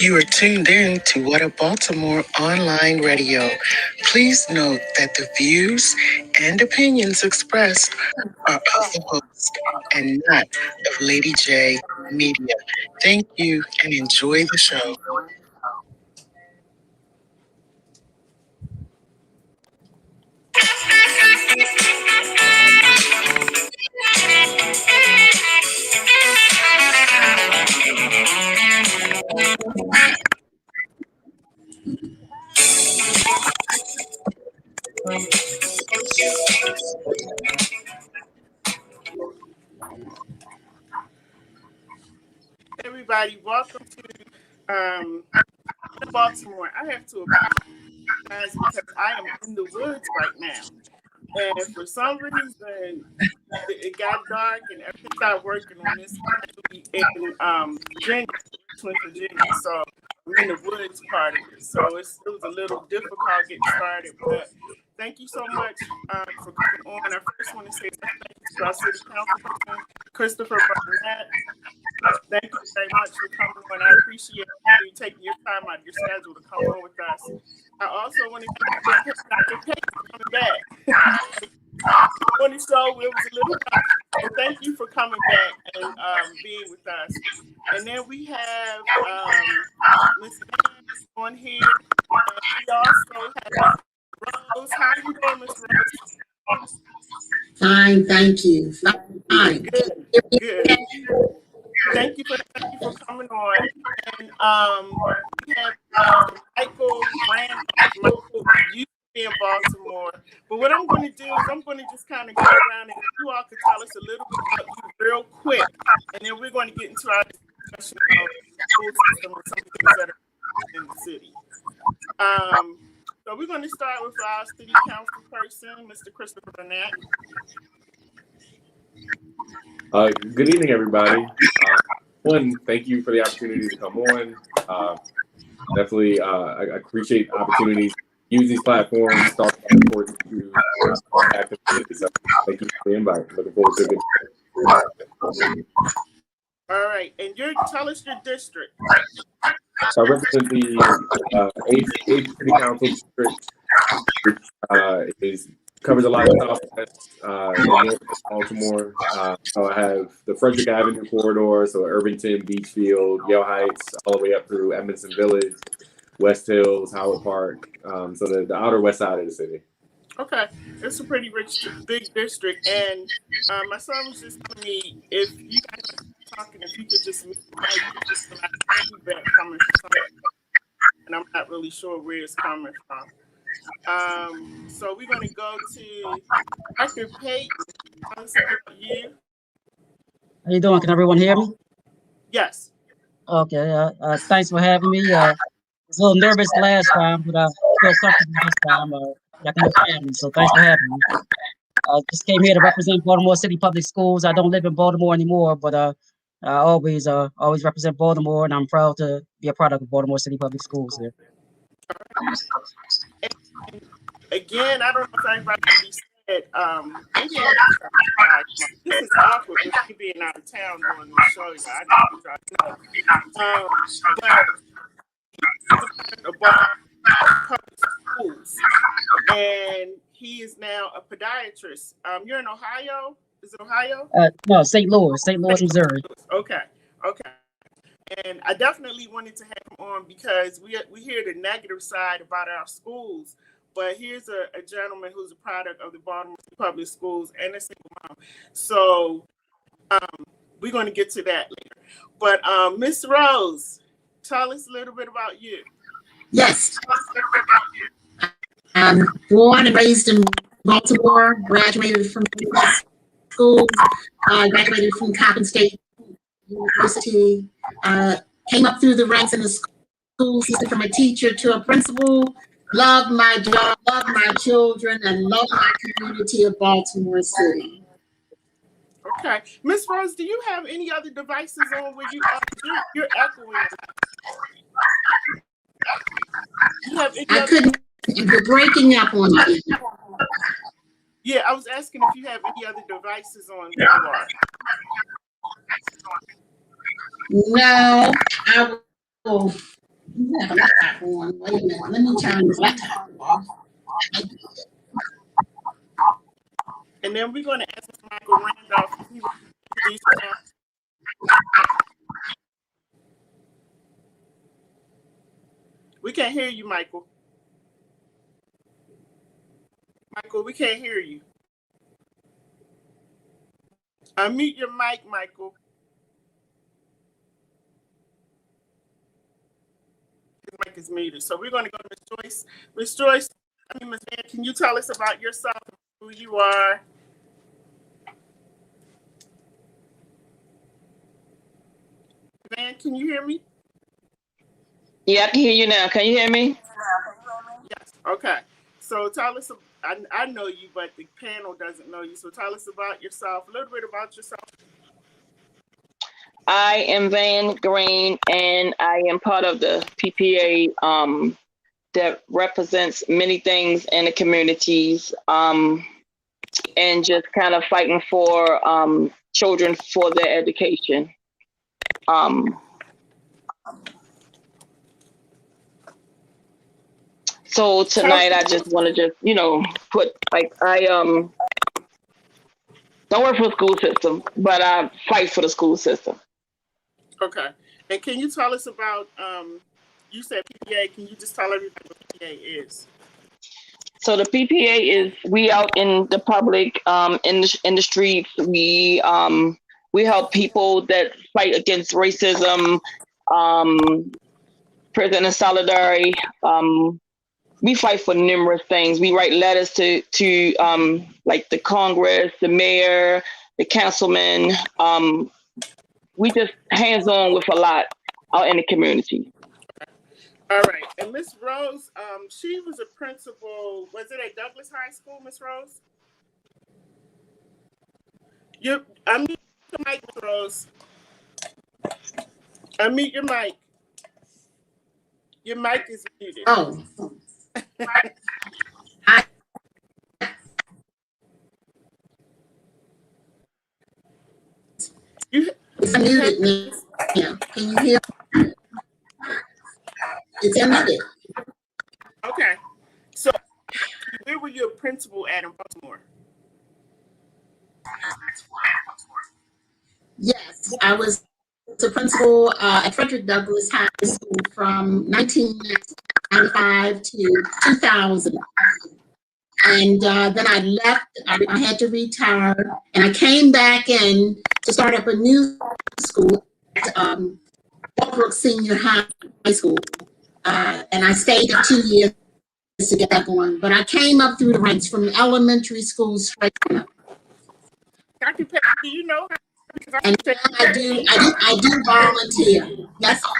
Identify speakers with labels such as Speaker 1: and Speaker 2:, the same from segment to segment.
Speaker 1: You are tuned in to Up Baltimore online radio. Please note that the views and opinions expressed are of the host and not of LadyJ Media. Thank you and enjoy the show.
Speaker 2: Everybody, welcome to Baltimore. I have to apologize because I am in the woods right now. And for some reason, it got dark and everything started working on this in Virginia, Richmond, Virginia. So I'm in the woods part of it. So it was a little difficult getting started. But thank you so much for coming on. I first want to say thank you to our city councilman, Kristerfer Burnett. Thank you very much for coming on. I appreciate you taking your time out of your schedule to come on with us. I also want to thank Dr. Payne for coming back. On the show, it was a little rough, but thank you for coming back and being with us. And then we have Ms. Vance on here. We also have Rose. How are you doing, Ms. Rose?
Speaker 3: Fine, thank you. Fine.
Speaker 2: Good. Thank you for coming on. And we have Michael you in Baltimore. But what I'm going to do is I'm going to just kind of go around and you all could tell us a little bit about you real quick. And then we're going to get into our discussion of the school system and some things that are in the city. So we're going to start with our city council person, Mr. Kristerfer Burnett.
Speaker 4: Good evening, everybody. One, thank you for the opportunity to come on. Definitely, I appreciate opportunities to use these platforms, start to activities. So thank you for the invite. Looking forward to it.
Speaker 2: All right, and tell us your district.
Speaker 4: So I represent the 8th City Council district, which covers a lot of Southwest, North Baltimore. So I have the Frederick Avenue corridor, so Irvington, Beachfield, Yale Heights, all the way up through Edmondson Village, West Hills, Howard Park. So the outer west side of the city.
Speaker 2: Okay, it's a pretty rich, big district. And my son was just telling me if you guys are talking, if you could just feedback coming from somewhere, and I'm not really sure where it's coming from. So we're going to go to Dr. Payton. Tell us about you.
Speaker 5: How you doing? Can everyone hear me?
Speaker 2: Yes.
Speaker 5: Okay. Thanks for having me. I was a little nervous last time, but I feel comfortable this time. I can hear me, so thanks for having me. I just came here to represent Baltimore City Public Schools. I don't live in Baltimore anymore, but I always represent Baltimore, and I'm proud to be a product of Baltimore City Public Schools here.
Speaker 2: And again, I don't know if everybody said, this is awkward with me being out of town doing this show. But about public schools, and he is now a podiatrist. You're in Ohio? Is it Ohio?
Speaker 5: No, St. Louis, Missouri.
Speaker 2: Okay. And I definitely wanted to have him on because we hear the negative side about our schools, but here's a gentleman who's a product of the Baltimore Public Schools and a single mom. So we're going to get to that later. But Miss Rose, tell us a little bit about you.
Speaker 3: Yes. I'm born and raised in Baltimore, graduated from school, graduated from Coppin State University, came up through the ranks in the school system from a teacher to a principal, loved my job, loved my children, and loved my community of Baltimore City.
Speaker 2: Okay. Miss Rose, do you have any other devices on where you're echoing?
Speaker 3: I couldn't, you're breaking up on me.
Speaker 2: Yeah, I was asking if you have any other devices on where you are.
Speaker 3: No, I will. You have a laptop on. Wait a minute. Let me turn this laptop off.
Speaker 2: And then we're going to ask Mr. Michael Randolph if he will introduce himself. We can't hear you, Michael. Michael, we can't hear you. Unmute your mic, Michael. His mic is muted. So we're going to go to Ms. Joyce. Ms. Joyce, Ms. Van, can you tell us about yourself, who you are? Van, can you hear me?
Speaker 6: Yeah, I can hear you now. Can you hear me?
Speaker 2: Yes. Okay. So tell us, I know you, but the panel doesn't know you. So tell us about yourself, a little bit about yourself.
Speaker 6: I am Van Green, and I am part of the PPA that represents many things in the communities, and just kind of fighting for children for their education. So tonight I just want to put, like, I don't work for the school system, but I fight for the school system.
Speaker 2: Okay. And can you tell us about, you said PPA, can you just tell everybody what PPA is?
Speaker 6: So the PPA is, we out in the public, in the streets. We help people that fight against racism, prison and solidarity. We fight for numerous things. We write letters to like the Congress, the mayor, the councilman. We just hands-on with a lot out in the community.
Speaker 2: All right. And Miss Rose, she was a principal, was it at Douglas High School, Miss Rose? Unmute your mic, Miss Rose. Unmute your mic. Your mic is muted.
Speaker 3: Oh. It's muted now. Can you hear? It's muted.
Speaker 2: Okay. So, where were you a principal at in Baltimore?
Speaker 3: Yes, I was a principal at Frederick Douglass High School from 1995 to 2000. And then I left, I had to retire, and I came back in to start up a new school at Walbrook Senior High School. And I stayed there 2 years to get that going. But I came up through the ranks from elementary school straight up.
Speaker 2: Dr. Pepper, do you know how?
Speaker 3: And I do volunteer. That's all.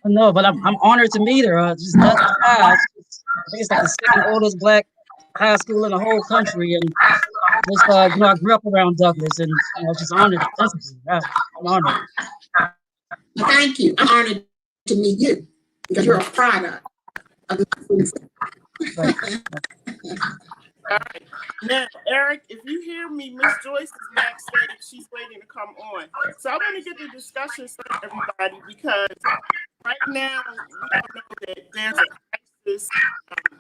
Speaker 5: No, but I'm honored to meet her. Just Douglas High. I think it's like the second oldest black high school in the whole country, and just I grew up around Douglas, and just honored. I'm honored.
Speaker 3: Thank you. I'm honored to meet you because you're a product of the school system.
Speaker 5: Right.
Speaker 2: All right. Now, Eric, if you hear me, Miss Joyce is backstage. She's waiting to come on. So I want to get the discussion started, everybody, because right now we all know that there's a crisis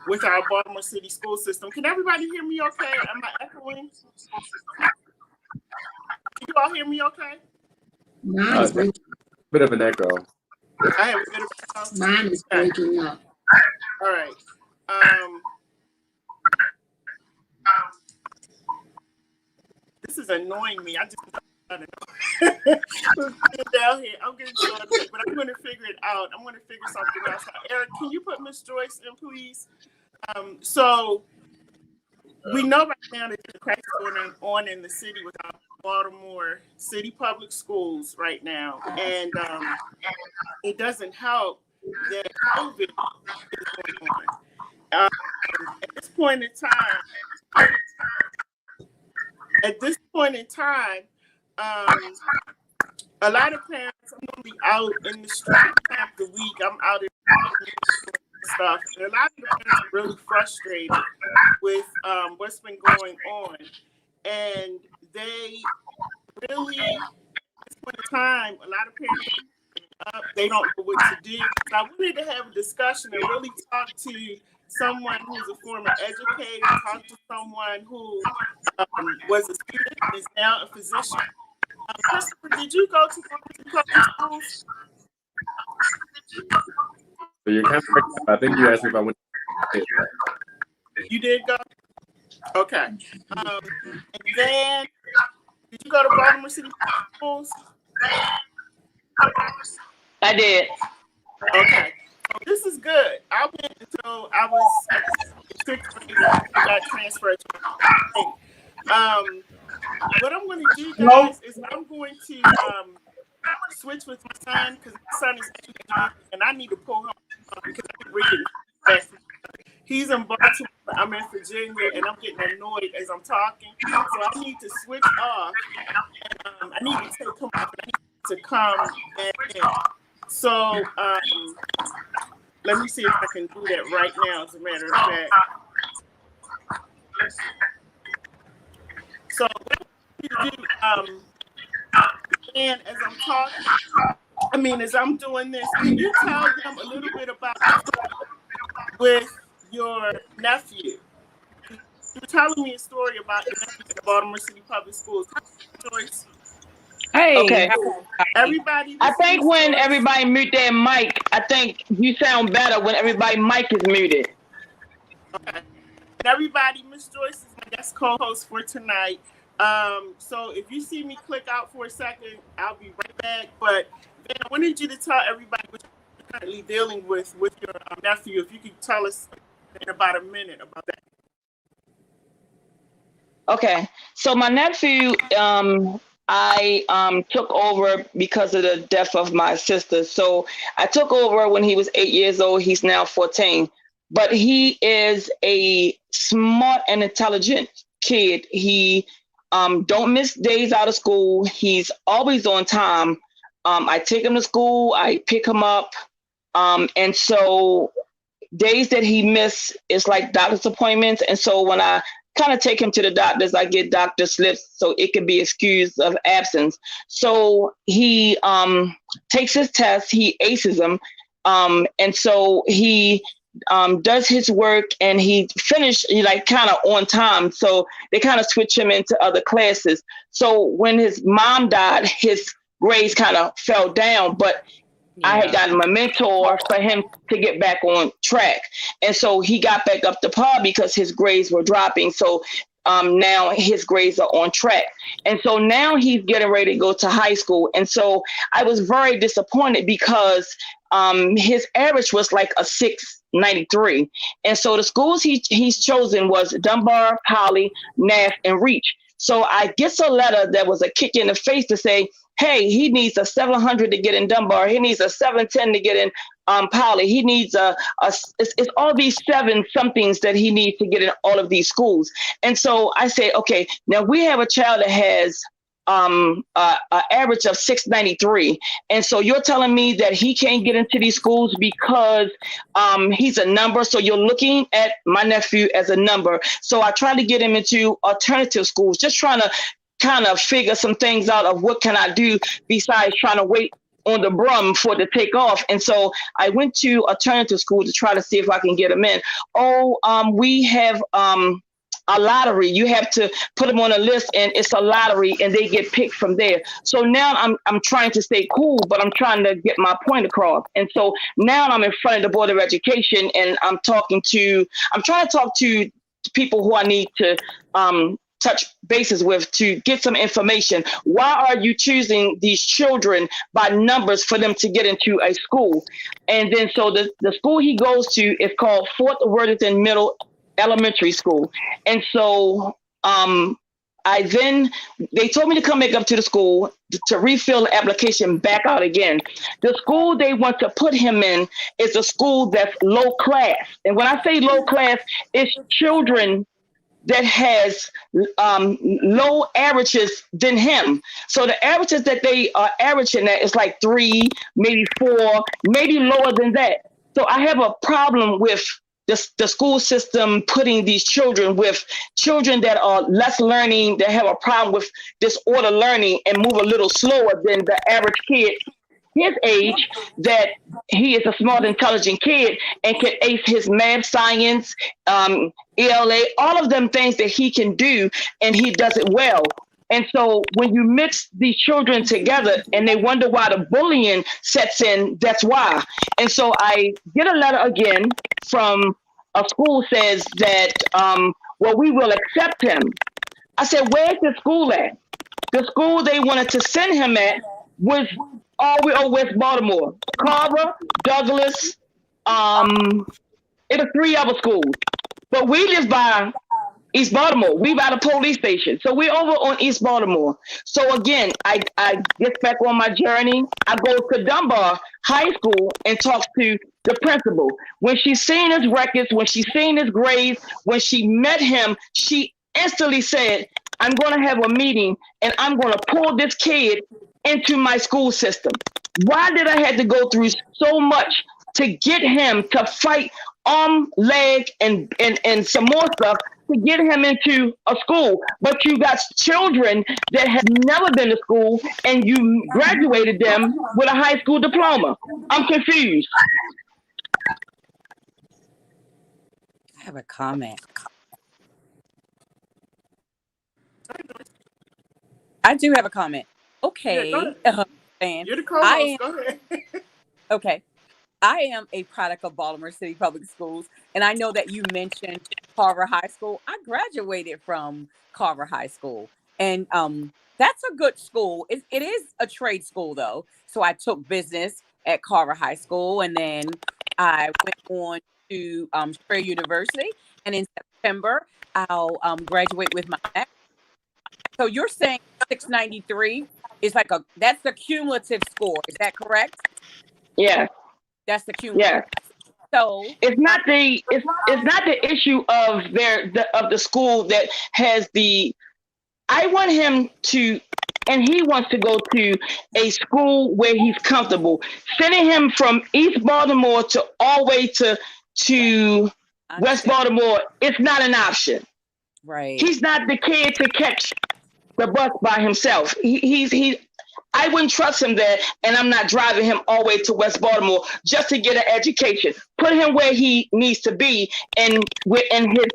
Speaker 2: with our Baltimore City school system. Can everybody hear me okay? Am I echoing? Can you all hear me okay?
Speaker 3: Mine is breaking.
Speaker 4: Bit of an echo.
Speaker 2: I have a bit of an echo.
Speaker 3: Mine is breaking up.
Speaker 2: All right. This is annoying me. I just don't know. Down here. I'm getting started, but I'm going to figure it out. I'm going to figure something else out. Eric, can you put Miss Joyce in, please? So we know right now that there's a crisis going on in the city with our Baltimore City public schools right now, and it doesn't help that COVID is going on. At this point in time, a lot of parents, I'm going to be out in the street half the week. I'm out in stuff. And a lot of the parents are really frustrated with what's been going on. And they really, at this point in time, a lot of parents they don't know what to do. So I wanted to have a discussion and really talk to someone who's a former educator, talk to someone who was a student and is now a physician. Kristerfer, did you go to public schools?
Speaker 4: So you're kind of, I think you asked me if I went.
Speaker 2: You did go? Okay. And then, did you go to Baltimore City schools?
Speaker 6: I did.
Speaker 2: Okay. So this is good. I went until I was sixth grade. I got transferred to what I'm going to do, guys, is I'm going to switch with my son because my son is and I need to pull him because we're getting back. He's in Baltimore, I'm in Virginia, and I'm getting annoyed as I'm talking. So I need to switch off. And, I need to take him off. And I need to come back in. So let me see if I can do that right now, as a matter of fact. So what I'm going to do, and as I'm talking, as I'm doing this, can you tell them a little bit about with your nephew? You're telling me a story about your nephew in the Baltimore City Public Schools. Joyce.
Speaker 7: Hey.
Speaker 6: Okay.
Speaker 2: Everybody.
Speaker 6: I think when everybody mute their mic, I think you sound better when everybody's mic is muted.
Speaker 2: Okay. And everybody, Miss Joyce is my guest co-host for tonight. So if you see me click out for a second, I'll be right back. But then I wanted you to tell everybody what you're currently dealing with your nephew. If you could tell us in about a minute about that.
Speaker 6: Okay. So my nephew, I took over because of the death of my sister. So I took over when he was 8 years old. He's now 14. But he is a smart and intelligent kid. He don't miss days out of school. He's always on time. I take him to school. I pick him up. And so days that he miss is like doctor's appointments. And so when I kind of take him to the doctors, I get doctor slips so it can be excused of absence. So he takes his tests, he aces them. And so he does his work and he finished like kind of on time. So they kind of switch him into other classes. So when his mom died, his grades kind of fell down, but I had gotten my mentor for him to get back on track. And so he got back up to par because his grades were dropping. So now his grades are on track. And so now he's getting ready to go to high school. And so I was very disappointed because his average was like a 693. And so the schools he's chosen was Dunbar, Poly, Naff, and Reach. So I get a letter that was a kick in the face to say, hey, he needs a 700 to get in Dunbar. He needs a 710 to get in Poly. He needs it's all these 7 somethings that he needs to get in all of these schools. And so I say, okay, now we have a child that has an average of 693. And so you're telling me that he can't get into these schools because he's a number. So you're looking at my nephew as a number. So I try to get him into alternative schools, just trying to kind of figure some things out of what can I do besides trying to wait on the brum for it to take off. And so I went to alternative school to try to see if I can get him in. We have a lottery. You have to put them on a list and it's a lottery and they get picked from there. So now I'm trying to stay cool, but I'm trying to get my point across. And so now I'm in front of the Board of Education and I'm trying to talk to people who I need to touch bases with to get some information. Why are you choosing these children by numbers for them to get into a school? And then so the school he goes to is called Fort Worthington Middle Elementary School. And so they told me to come back up to the school to refill the application back out again. The school they want to put him in is a school that's low class. And when I say low class, it's children that has low averages than him. So the averages that they are averaging at is like 3, maybe 4, maybe lower than that. So I have a problem with the school system putting these children with children that are less learning, that have a problem with disorder learning and move a little slower than the average kid his age, that he is a smart, intelligent kid and can ace his math, science, ELA, all of them things that he can do, and he does it well. And so when you mix these children together and they wonder why the bullying sets in, that's why. And so I get a letter again from a school says that, well, we will accept him. I said, where's the school at? The school they wanted to send him at was all the way over West Baltimore. Carver, Douglas, it was 3 other schools. But we live by East Baltimore. We by the police station. So we're over on East Baltimore. So again, I get back on my journey. I go to Dunbar High School and talk to the principal. When she's seen his records, when she's seen his grades, when she met him, she instantly said, I'm going to have a meeting and I'm going to pull this kid into my school system. Why did I have to go through so much to get him to fight arm, leg, and some more stuff to get him into a school? But you got children that have never been to school and you graduated them with a high school diploma. I'm confused.
Speaker 7: I have a comment. I do have a comment. Okay.
Speaker 2: Yeah, you're the co-host. Go ahead.
Speaker 7: Okay. I am a product of Baltimore City Public Schools, and I know that you mentioned Carver High School. I graduated from Carver High School, and that's a good school. It is a trade school, though. So I took business at Carver High School, and then I went on to Strayer University, and in September, I'll graduate with my next. So you're saying 693 is like that's the cumulative score. Is that correct?
Speaker 6: Yeah.
Speaker 7: That's the cumulative.
Speaker 6: Yeah.
Speaker 7: So
Speaker 6: it's not the issue of the school that has the. I want him to, and he wants to go to a school where he's comfortable. Sending him from East Baltimore to all the way to West Baltimore, it's not an option.
Speaker 7: Right.
Speaker 6: He's not the kid to catch the bus by himself. I wouldn't trust him there, and I'm not driving him all the way to West Baltimore just to get an education. Put him where he needs to be and in his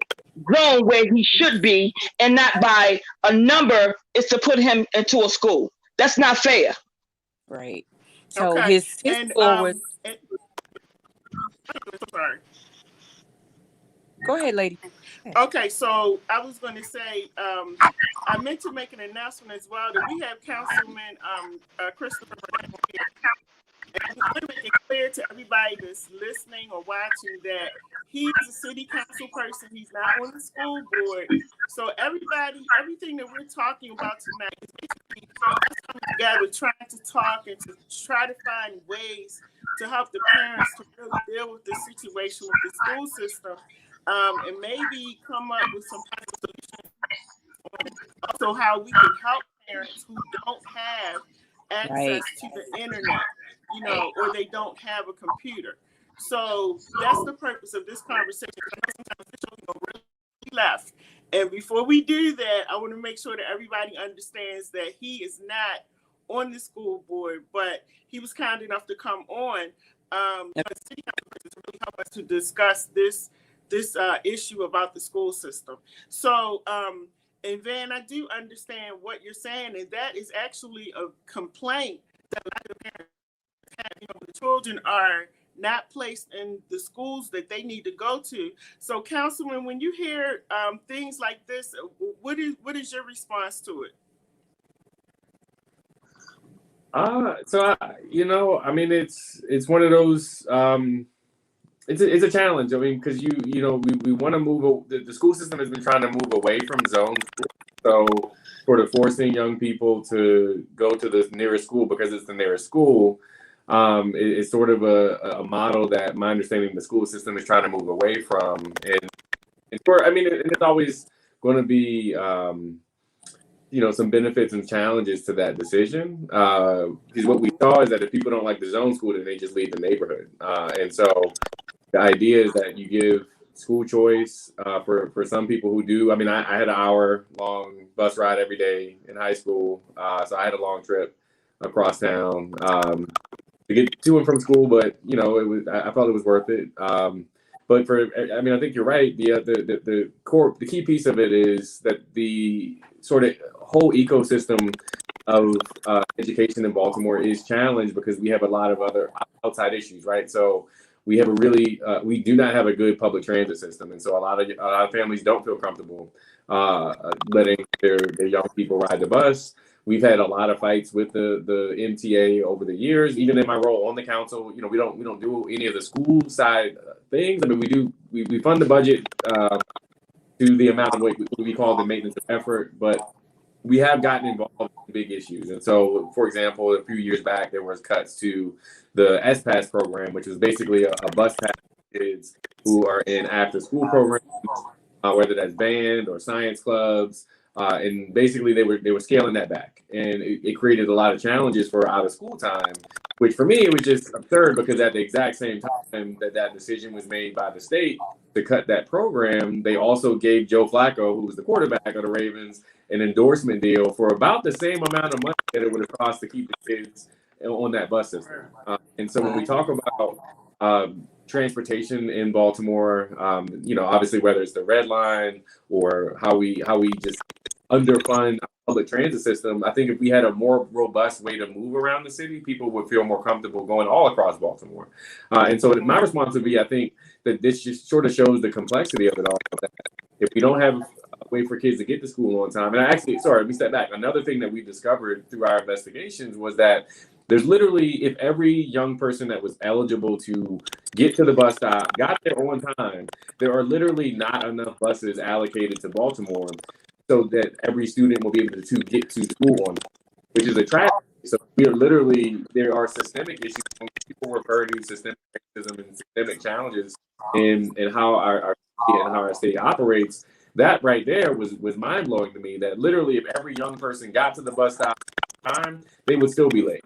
Speaker 6: zone where he should be, and not by a number is to put him into a school. That's not fair.
Speaker 7: Right. So
Speaker 2: okay.
Speaker 7: his score was.
Speaker 2: Sorry.
Speaker 7: Go ahead, lady.
Speaker 2: Okay, so I was going to say, I meant to make an announcement as well that we have Councilman Kristerfer Burnett here. And I want to make it clear to everybody that's listening or watching that he's a city council person. He's not on the school board. So everything that we're talking about tonight is basically us coming together, trying to talk and to try to find ways to help the parents to really deal with the situation with the school system. And maybe come up with some kind of solution. Also, how we can help parents who don't have access to the internet, or they don't have a computer. So that's the purpose of this conversation. Sometimes it's really left. And before we do that, I want to make sure that everybody understands that he is not on the school board, but he was kind enough to come on the city council to really help us to discuss this issue about the school system. So, and Van, I do understand what you're saying, and that is actually a complaint that a lot of parents have. The children are not placed in the schools that they need to go to. So, Councilman, when you hear things like this, what is your response to it?
Speaker 4: It's one of those. It's a challenge. I mean, because we want to move. The school system has been trying to move away from zones, so sort of forcing young people to go to the nearest school because it's the nearest school. It's sort of a model that my understanding the school system is trying to move away from, and it's always going to be some benefits and challenges to that decision. Because what we saw is that if people don't like the zone school, then they just leave the neighborhood, and so. The idea is that you give school choice for some people who do. I mean, I had an hour-long bus ride every day in high school, so I had a long trip across town to get to and from school. But I felt it was worth it. But I mean, I think you're right. The core, the key piece of it is that the sort of whole ecosystem of education in Baltimore is challenged because we have a lot of other outside issues, right? So we have we do not have a good public transit system, and so a lot of families don't feel comfortable letting their young people ride the bus. We've had a lot of fights with the MTA over the years. Even in my role on the council, we don't do any of the school side things. I mean, we fund the budget to the amount of what we call the maintenance of effort, but we have gotten involved in big issues. And so, for example, a few years back, there was cuts to the S-Pass program, which was basically a bus pass for kids who are in after-school programs, whether that's band or science clubs. And basically, they were scaling that back, and it created a lot of challenges for out of school time. Which for me, it was just absurd because at the exact same time that decision was made by the state to cut that program, they also gave Joe Flacco, who was the quarterback of the Ravens, an endorsement deal for about the same amount of money that it would have cost to keep the kids on that bus system. And so when we talk about transportation in Baltimore, obviously whether it's the Red Line or how we just underfund our public transit system, I think if we had a more robust way to move around the city, people would feel more comfortable going all across Baltimore. And so my response would be, I think that this just sort of shows the complexity of it all. If we don't have a way for kids to get to school on time, and let me step back. Another thing that we discovered through our investigations was that there's literally, if every young person that was eligible to get to the bus stop got there on time, there are literally not enough buses allocated to Baltimore so that every student will be able to get to school on time, which is a tragedy. So there are systemic issues when people refer to systemic racism and systemic challenges in how our state operates. That right there was mind blowing to me, that literally if every young person got to the bus stop on time, they would still be late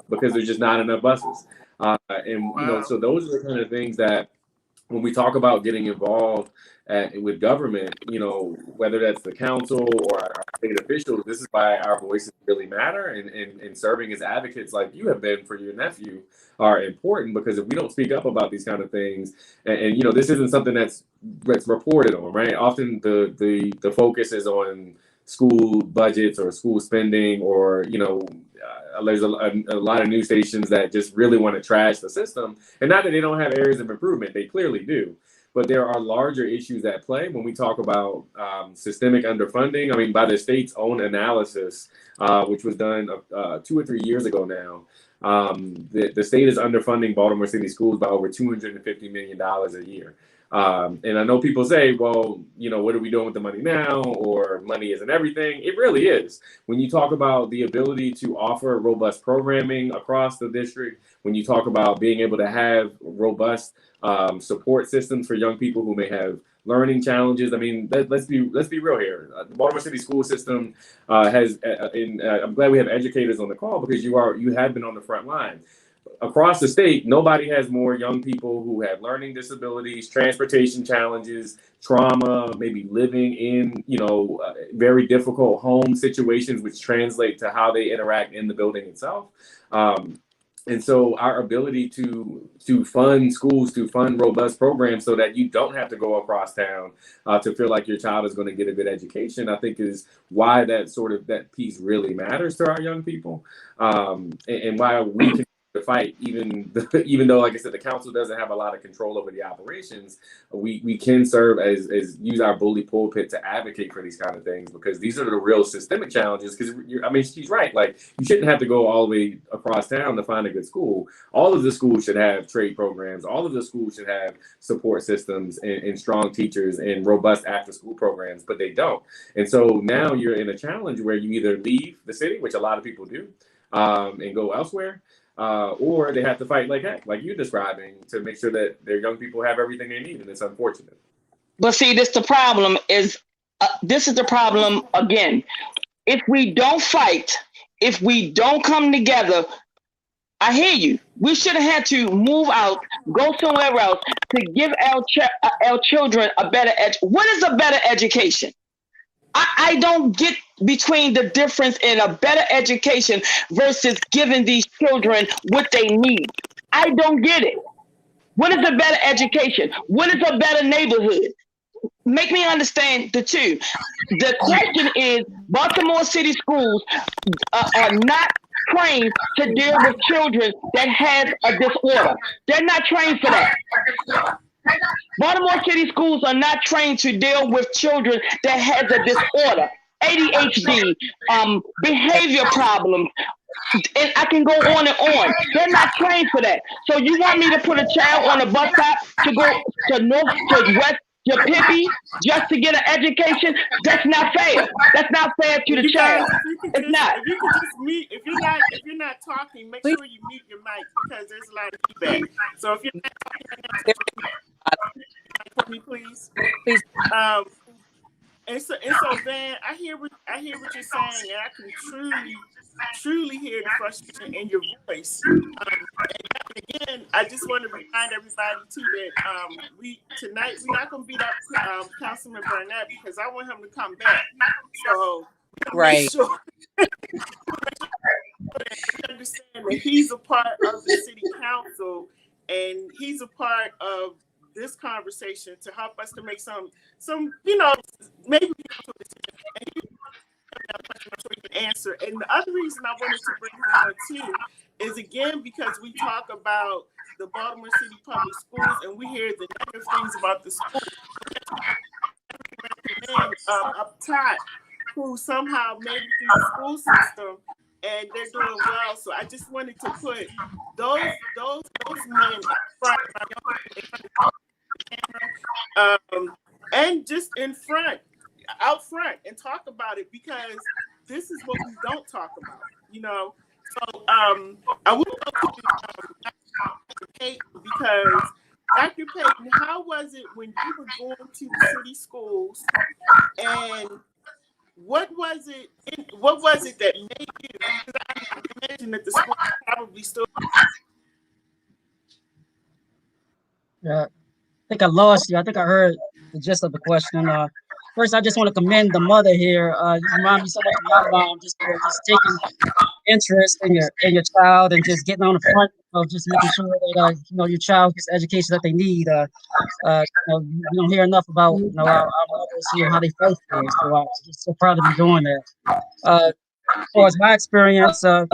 Speaker 4: because there's just not enough buses. So those are the kind of things that when we talk about getting involved with government, whether that's the council or our state officials, this is why our voices really matter, and serving as advocates like you have been for your nephew are important, because if we don't speak up about these kind of things, and this isn't something that's reported on, right? Often the focus is on school budgets or school spending, or there's a lot of news stations that just really want to trash the system. And not that they don't have areas of improvement, they clearly do. But there are larger issues at play when we talk about systemic underfunding. I mean, by the state's own analysis, which was done 2 or 3 years ago now, the state is underfunding Baltimore City schools by over $250 million a year. And I know people say, well, what are we doing with the money now? Or money isn't everything. It really is. When you talk about the ability to offer robust programming across the district, when you talk about being able to have robust support systems for young people who may have learning challenges. I mean, let's be real here. The Baltimore City school system has, I'm glad we have educators on the call, because you have been on the front line. Across the state, nobody has more young people who have learning disabilities, transportation challenges, trauma, maybe living in, very difficult home situations, which translate to how they interact in the building itself. And so our ability to fund schools, to fund robust programs so that you don't have to go across town to feel like your child is going to get a good education, I think is why that piece really matters to our young people, and why we can to fight, even though, like I said, the council doesn't have a lot of control over the operations. We can serve as use our bully pulpit to advocate for these kind of things, because these are the real systemic challenges. Because she's right. Like, you shouldn't have to go all the way across town to find a good school. All of the schools should have trade programs. All of the schools should have support systems and strong teachers and robust after school programs, but they don't. And so now you're in a challenge where you either leave the city, which a lot of people do, and go elsewhere. Or they have to fight like you're describing, to make sure that their young people have everything they need, and it's unfortunate.
Speaker 6: But see, this is the problem again. If we don't fight, if we don't come together, I hear you. We should have had to move out, go somewhere else to give our children a better What is a better education? I don't get between the difference in a better education versus giving these children what they need. I don't get it. What is a better education? What is a better neighborhood? Make me understand the two. The question is, Baltimore City schools are not trained to deal with children that have a disorder. They're not trained for that. Baltimore City schools are not trained to deal with children that has a disorder, ADHD, behavior problems, and I can go on and on. They're not trained for that. So you want me to put a child on a bus stop to go to north to west to Pippi just to get an education? That's not fair. That's not fair to the child. It's not.
Speaker 2: If you could just mute, if you're not talking, make sure you mute your mic because there's a lot of feedback. So if you're not talking, for me, please. And so Van, I hear what you're saying, and I can truly hear the frustration in your voice. And again, I just want to remind everybody too that tonight we're not going to beat up Councilman Burnett because I want him to come back. So
Speaker 7: right.
Speaker 2: Make sure we understand that he's a part of the city council and he's a part of this conversation to help us to make some maybe answer. And the other reason I wanted to bring him on too is again because we talk about the Baltimore City Public Schools and we hear the negative things about the school. Up top who somehow made it through the school system and they're doing well. So I just wanted to put those men in front and just out front and talk about it because this is what we don't talk about, So I would love to Dr. Payton because Dr. Payton, how was it when you were going to the city schools and what was it that made you? Because I imagine that the school probably still.
Speaker 5: Yeah, I think I lost you. I think I heard the gist of the question. First, I just want to commend the mother here. You remind me so much of my mom, just taking interest in your child and just getting on the front of just making sure that your child gets the education that they need. You don't hear enough about our mothers here, how they fight for it. So I'm just so proud of you doing that. As far as my experience, I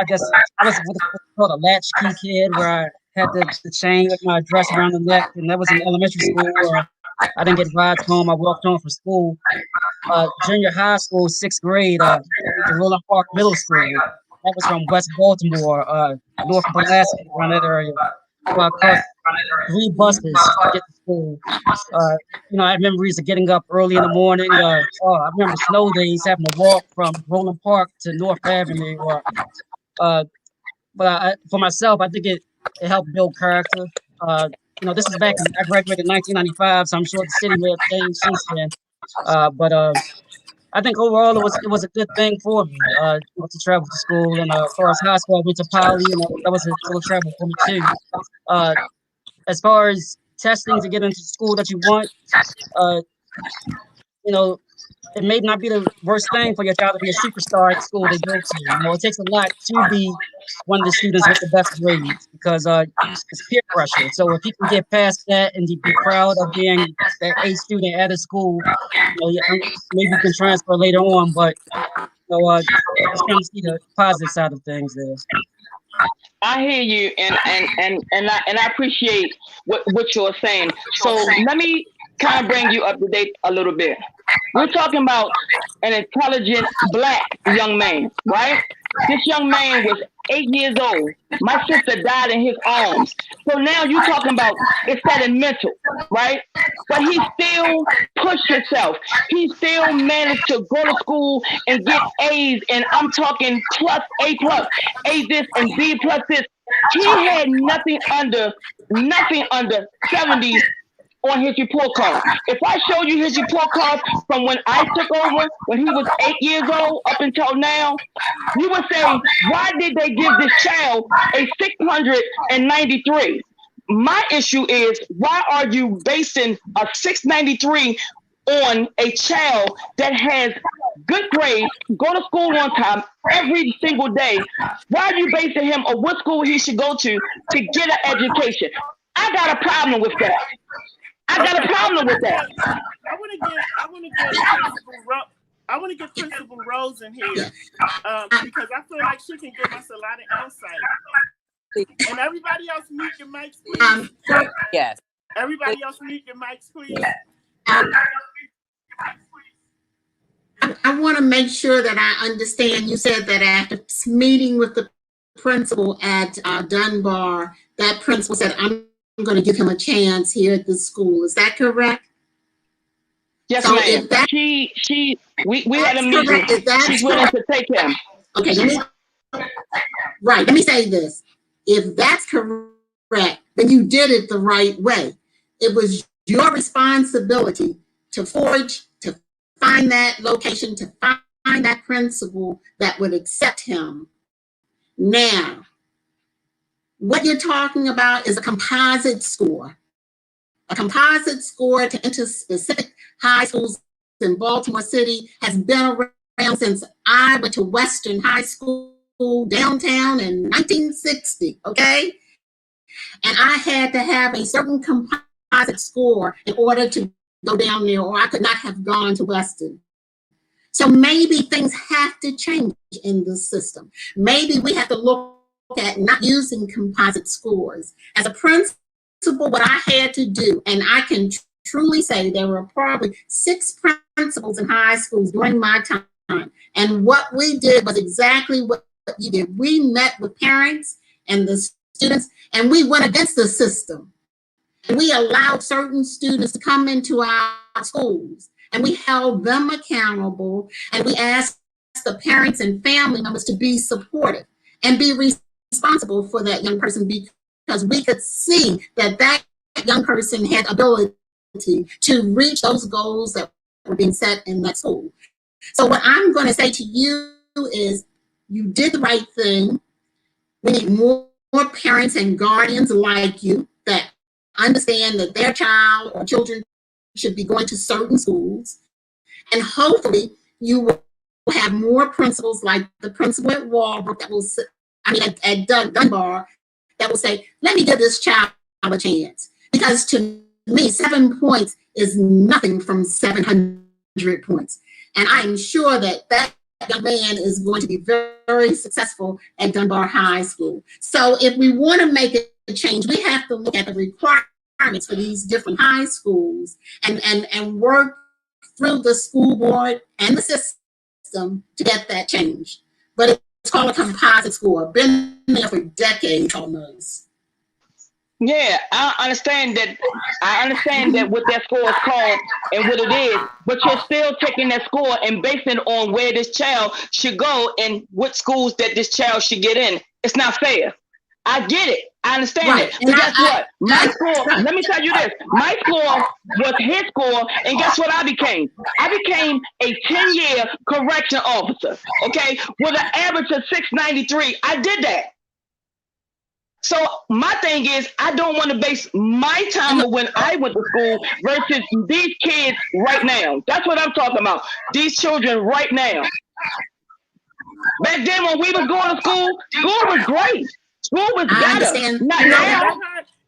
Speaker 5: guess I was what's called a latchkey kid, where I had the chain with my dress around the neck, and that was in elementary school. I didn't get rides home. I walked home from school. Junior high school, 6th grade, the Roland Park Middle School. That was from West Baltimore, north of Alaska, around that area. So I caught 3 buses to get to school. I have memories of getting up early in the morning. I remember snow days, having to walk from Roland Park to North Avenue. But for myself, I think it helped build character. This is back I graduated in 1995, so I'm sure the city may have changed since then. But I think overall it was a good thing for me to travel to school. And as far as high school, I went to Poly, that was a little travel for me too. As far as testing to get into the school that you want, it may not be the worst thing for your child to be a superstar at the school they go to. It takes a lot to be one of the students with the best grades because it's peer pressure. So if you can get past that and be proud of being that A student at a school, maybe you can transfer later on. But just kind of see the positive side of things there.
Speaker 6: I hear you, and I appreciate what you're saying. So let me kind of bring you up to date a little bit. We're talking about an intelligent Black young man, right? This young man was 8 years old. My sister died in his arms. So now you're talking about it's that in mental, right? But he still pushed himself. He still managed to go to school and get A's, and I'm talking plus, A this and B plus this. He had nothing under 70 on his report card. If I show you his report card from when I took over, when he was 8 years old up until now, you would say, why did they give this child a 693? My issue is, why are you basing a 693 on a child that has good grades, go to school on time every single day? Why are you basing him on what school he should go to get an education? I got a problem with that. I got a problem with that.
Speaker 2: I want to get Principal Rose in here because I feel like she can give us a lot of insight. And everybody else, mute your mics, please.
Speaker 7: Yes.
Speaker 2: Everybody else, mute your mics, please.
Speaker 3: I want to make sure that I understand. You said that after meeting with the principal at Dunbar, that principal said, I'm going to give him a chance here at the school. Is that correct?
Speaker 6: Yes,
Speaker 3: so
Speaker 6: ma'am. We had a meeting. She's willing to take him.
Speaker 3: Okay, let me say this. If that's correct, then you did it the right way. It was your responsibility to find that location, to find that principal that would accept him. Now, what you're talking about is a composite score. A composite score to enter specific high schools in Baltimore City has been around since I went to Western High School downtown in 1960, okay? And I had to have a certain composite score in order to go down there, or I could not have gone to Western. So maybe things have to change in the system. Maybe we have to look at not using composite scores. As a principal, what I had to do, and I can truly say there were probably 6 principals in high schools during my time. And what we did was exactly what you did. We met with parents and the students, and we went against the system. And we allowed certain students to come into our schools, and we held them accountable, and we asked the parents and family members to be supportive and be responsible for that young person, because we could see that that young person had ability to reach those goals that were being set in that school. So what I'm going to say to you is, you did the right thing. We need more parents and guardians like you that understand that their child or children should be going to certain schools. And hopefully you will have more principals like the principal at Walbrook that will, at Dunbar, that will say, let me give this child a chance. Because to me, 7 points is nothing from 700 points. And I am sure that that young man is going to be very, very successful at Dunbar High School. So if we want to make a change, we have to look at the requirements for these different high schools and work through the school board and the system to get that change. But it's called a composite score. Been there for decades almost.
Speaker 6: Yeah, I understand that. I understand that what that score is called and what it is, but you're still taking that score and basing it on where this child should go and what schools that this child should get in. It's not fair. I get it. I understand
Speaker 3: Right.
Speaker 6: it. But guess what? My score, let me tell you this. My score was his score, and guess what I became? I became a 10-year correction officer, okay, with an average of 693. I did that. So my thing is, I don't want to base my time of when I went to school versus these kids right now. That's what I'm talking about. These children right now. Back then when we was going to school was great. School was better. Not now.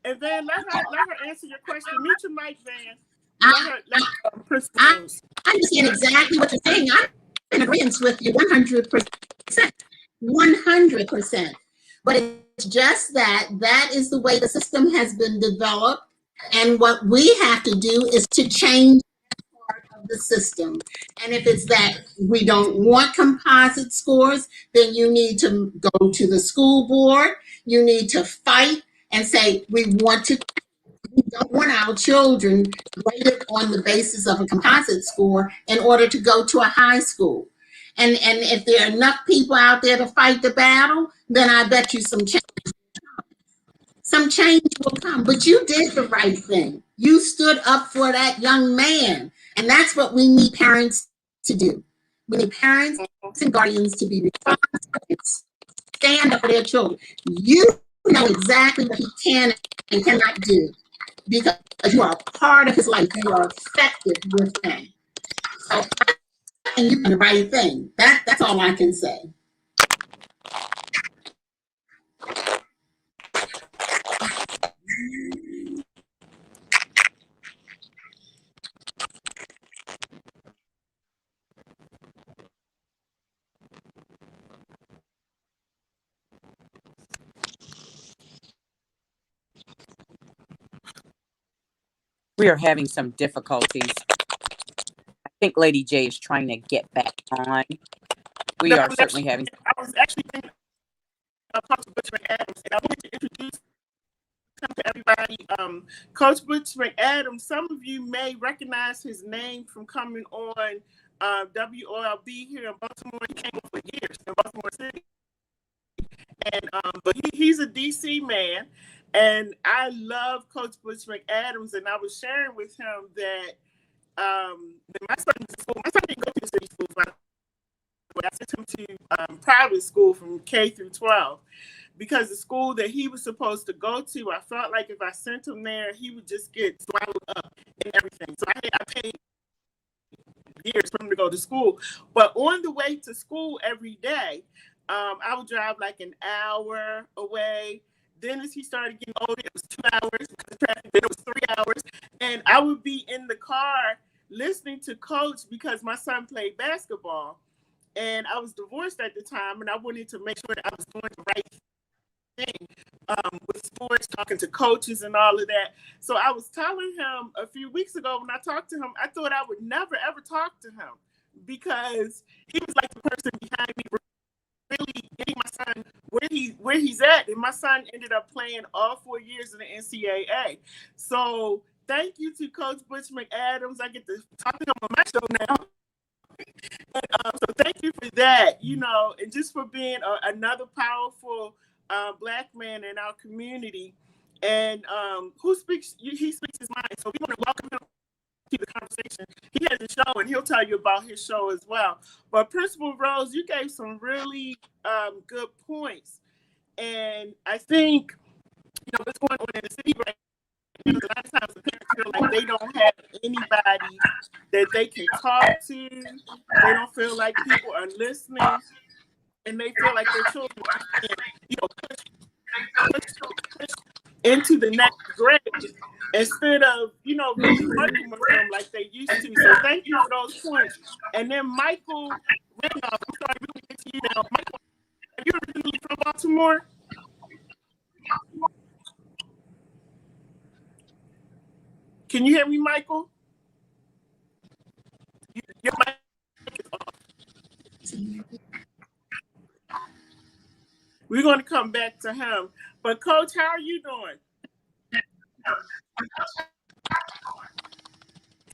Speaker 2: And Van, let her answer your question. Mute your mic, Van. I
Speaker 3: understand exactly what you're saying. I'm in agreement with you 100%. 100%. But it's just that is the way the system has been developed. And what we have to do is to change part of the system. And if it's that we don't want composite scores, then you need to go to the school board. You need to fight and say, we don't want our children rated on the basis of a composite score in order to go to a high school. And if there are enough people out there to fight the battle, then I bet you some change. some change will come. But you did the right thing. You stood up for that young man. And that's what we need parents to do. We need parents and guardians to be responsible, stand up for their children. You know exactly what he can and cannot do because you are a part of his life. You are affected with him. So, and you do the right thing. That's all I can say.
Speaker 7: We are having some difficulties. I think Lady J is trying to get back on. We are certainly having.
Speaker 2: I was actually thinking of Coach Butch McAdams, and I wanted to introduce him to everybody. Coach Butch McAdams, some of you may recognize his name from coming on WOLB here in Baltimore. He came on for years in Baltimore City. And but he's a DC man, and I love Coach Butch McAdams. And I was sharing with him that my son was in school. My son didn't go to the city schools, but I sent him to private school from K through 12 because the school that he was supposed to go to, I felt like if I sent him there, he would just get swallowed up in everything. So I paid years for him to go to school, but on the way to school every day. I would drive like an hour away. Then as he started getting older, it was 2 hours because of traffic. Then it was 3 hours. And I would be in the car listening to Coach because my son played basketball. And I was divorced at the time, and I wanted to make sure that I was doing the right thing with sports, talking to coaches and all of that. So I was telling him a few weeks ago when I talked to him, I thought I would never, ever talk to him because he was like the person behind me really getting my son where he's at, and my son ended up playing all 4 years in the NCAA. So thank you to Coach Butch McAdams. I get to talk to him on my show now. And, so thank you for that, and just for being another powerful Black man in our community, and he speaks his mind. So we want to welcome him to the conversation. He has a show, and he'll tell you about his show as well. But Principal Rose, you gave some really good points, and I think what's going on in the city right now. A lot of times the parents feel like they don't have anybody that they can talk to. They don't feel like people are listening, and they feel like their children are being, pushed into the next grade instead of, really working with them like they used to. So thank you for those points. And then Michael Randolph, I'm sorry, we will get to you now. Michael, are you originally from Baltimore? Can you hear me, Michael? Your mic is off. We're going to come back to him. But Coach, how are you doing? Can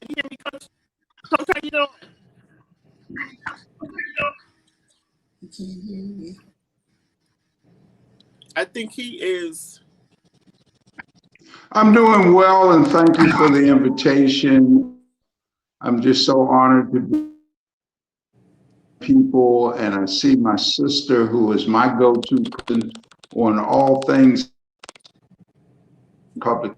Speaker 2: you hear me, Coach? Coach, how you doing? I think he is.
Speaker 8: I'm doing well, and thank you for the invitation. I'm just so honored to be people, and I see my sister, who is my go-to person on all things public.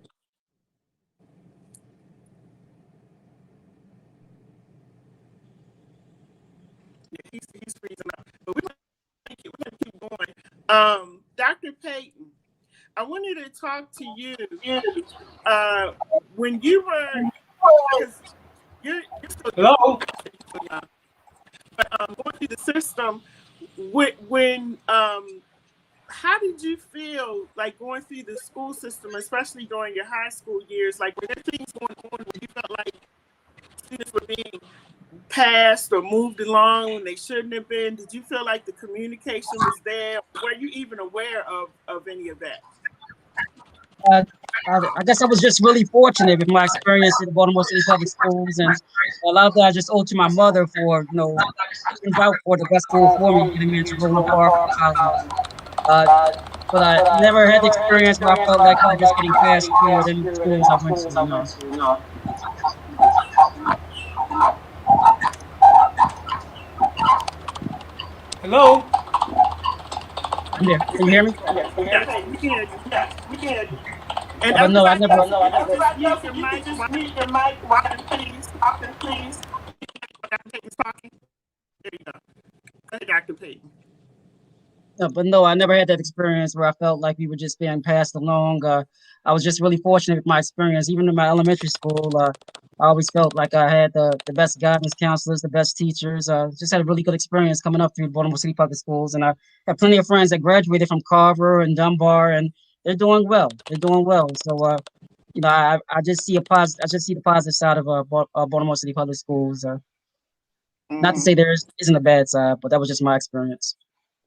Speaker 2: Yeah, he's freezing up. But we're going to keep going. Dr. Payton, I wanted to talk to you when you were, because you're still
Speaker 9: Hello.
Speaker 2: But going through the system, when how did you feel like going through the school system, especially during your high school years? Like, were there things going on when you felt like students were being passed or moved along when they shouldn't have been? Did you feel like the communication was there? Were you even aware of any of that?
Speaker 5: I guess I was just really fortunate with my experience in Baltimore City Public Schools, and a lot of that I just owe to my mother for, looking out for the best school for me, getting me into Roland Park College. but I never had the experience where I felt like we were just getting passed through at any schools I went to. No,
Speaker 2: Hello?
Speaker 5: I'm there. Can you hear me?
Speaker 2: Yes, we can hear you. And
Speaker 5: But no, I never.
Speaker 2: you just mute your mic often, please. Dr. Payton's talking. There you go. Go ahead, Dr. Payton.
Speaker 5: But no, I never had that experience where I felt like we were just being passed along. I was just really fortunate with my experience. Even in my elementary school, I always felt like I had the best guidance counselors, the best teachers. Just had a really good experience coming up through Baltimore City Public Schools. And I have plenty of friends that graduated from Carver and Dunbar, and they're doing well. They're doing well. So, I just see I just see the positive side of Baltimore City Public Schools. Not to say there isn't a bad side, but that was just my experience.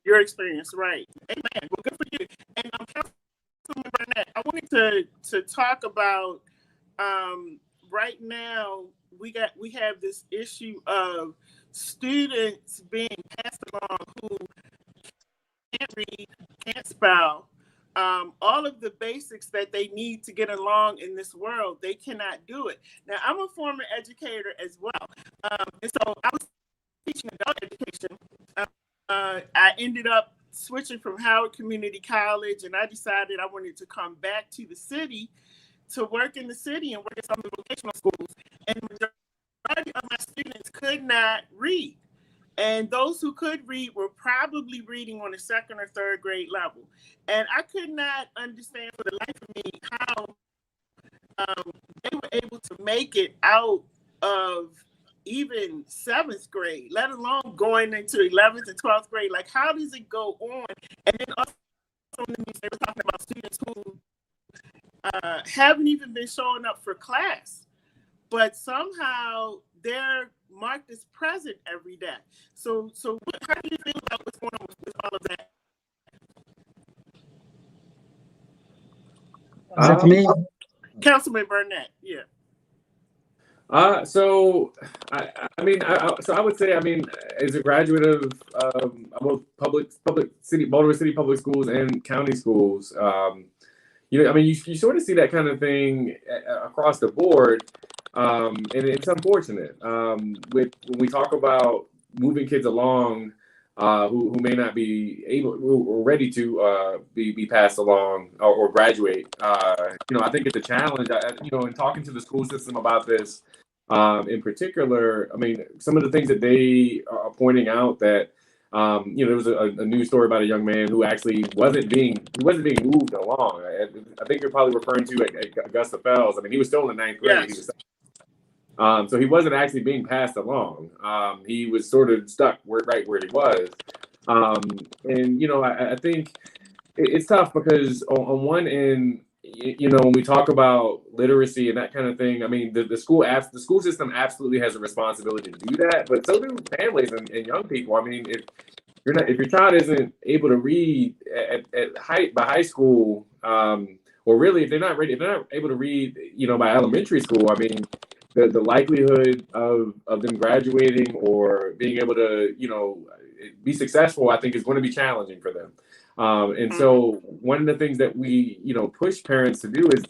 Speaker 2: Your experience, right? Amen. Well, good for you. And Councilman Burnett, I wanted to talk about right now. We have this issue of students being passed along who can't read, can't spell, all of the basics that they need to get along in this world. They cannot do it. Now, I'm a former educator as well, and so I was teaching adult education. I ended up switching from Howard Community College, and I decided I wanted to come back to the city to work in the city and work at some of the vocational schools. And the majority of my students could not read. And those who could read were probably reading on a second or third grade level. And I could not understand for the life of me how they were able to make it out of even 7th grade, let alone going into 11th and 12th grade. Like, how does it go on? And then also in the news, they were talking about students who haven't even been showing up for class, but somehow they're marked as present every day. So how do you feel about what's going on with all of that?
Speaker 5: Is that for me?
Speaker 2: Councilman Burnett, yeah.
Speaker 4: So I would say, as a graduate of both Baltimore City Public Schools and county schools, you sort of see that kind of thing across the board, and it's unfortunate. When we talk about moving kids along, who may not be able or ready to be passed along or graduate, I think it's a challenge. In talking to the school system about this, in particular, some of the things that they are pointing out that, there was a news story about a young man who actually wasn't being moved along. I think you're probably referring to Augusta Fells. He was still in the 9th grade.
Speaker 2: Yes.
Speaker 4: So he wasn't actually being passed along. He was sort of stuck right where he was. I think it's tough because on one end, when we talk about literacy and that kind of thing, the school system absolutely has a responsibility to do that, but so do families and young people. If your child isn't able to read by high school, or really if they're not able to read, by elementary school, the likelihood of them graduating or being able to, be successful, I think is going to be challenging for them. And so one of the things that we, push parents to do is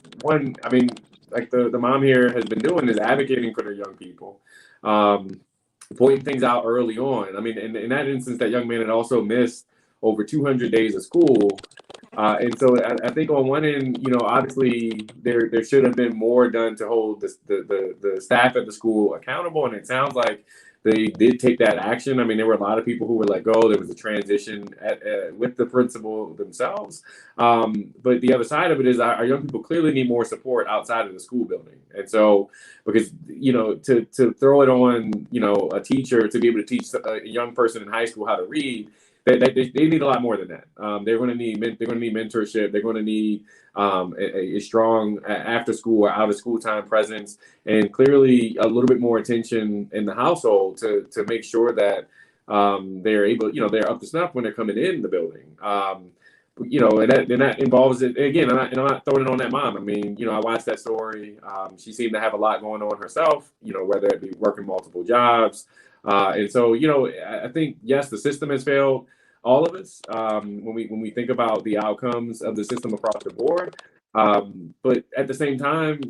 Speaker 4: like the mom here has been doing is advocating for their young people, pointing things out early on. In that instance, that young man had also missed over 200 days of school. And so I think on one end, obviously there should have been more done to hold the staff at the school accountable. And it sounds like they did take that action. There were a lot of people who were let go. There was a transition with the principal themselves. But the other side of it is our young people clearly need more support outside of the school building. And so, because, to throw it on, a teacher to be able to teach a young person in high school how to read, they need a lot more than that. They're going to need mentorship. They're going to need a strong after school or out of school time presence, and clearly a little bit more attention in the household to make sure that they're able, they're up to snuff when they're coming in the building. And that involves it again. I'm not throwing it on that mom. I watched that story. She seemed to have a lot going on herself. Whether it be working multiple jobs. And so, I think, yes, the system has failed. all of us when we think about the outcomes of the system across the board. But at the same time,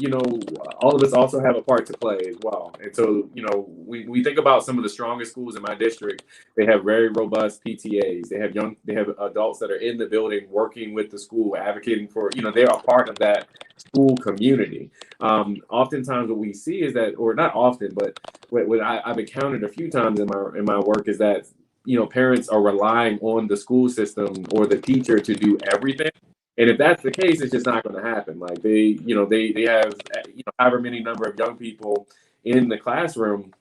Speaker 4: all of us also have a part to play as well. And so, we think about some of the strongest schools in my district. They have very robust PTAs. They have adults that are in the building working with the school, advocating for, they're a part of that school community. Oftentimes what we see is that, or not often, but what I've encountered a few times in my work is that, parents are relying on the school system or the teacher to do everything. And if that's the case, it's just not going to happen. Like they have, however many number of young people in the classroom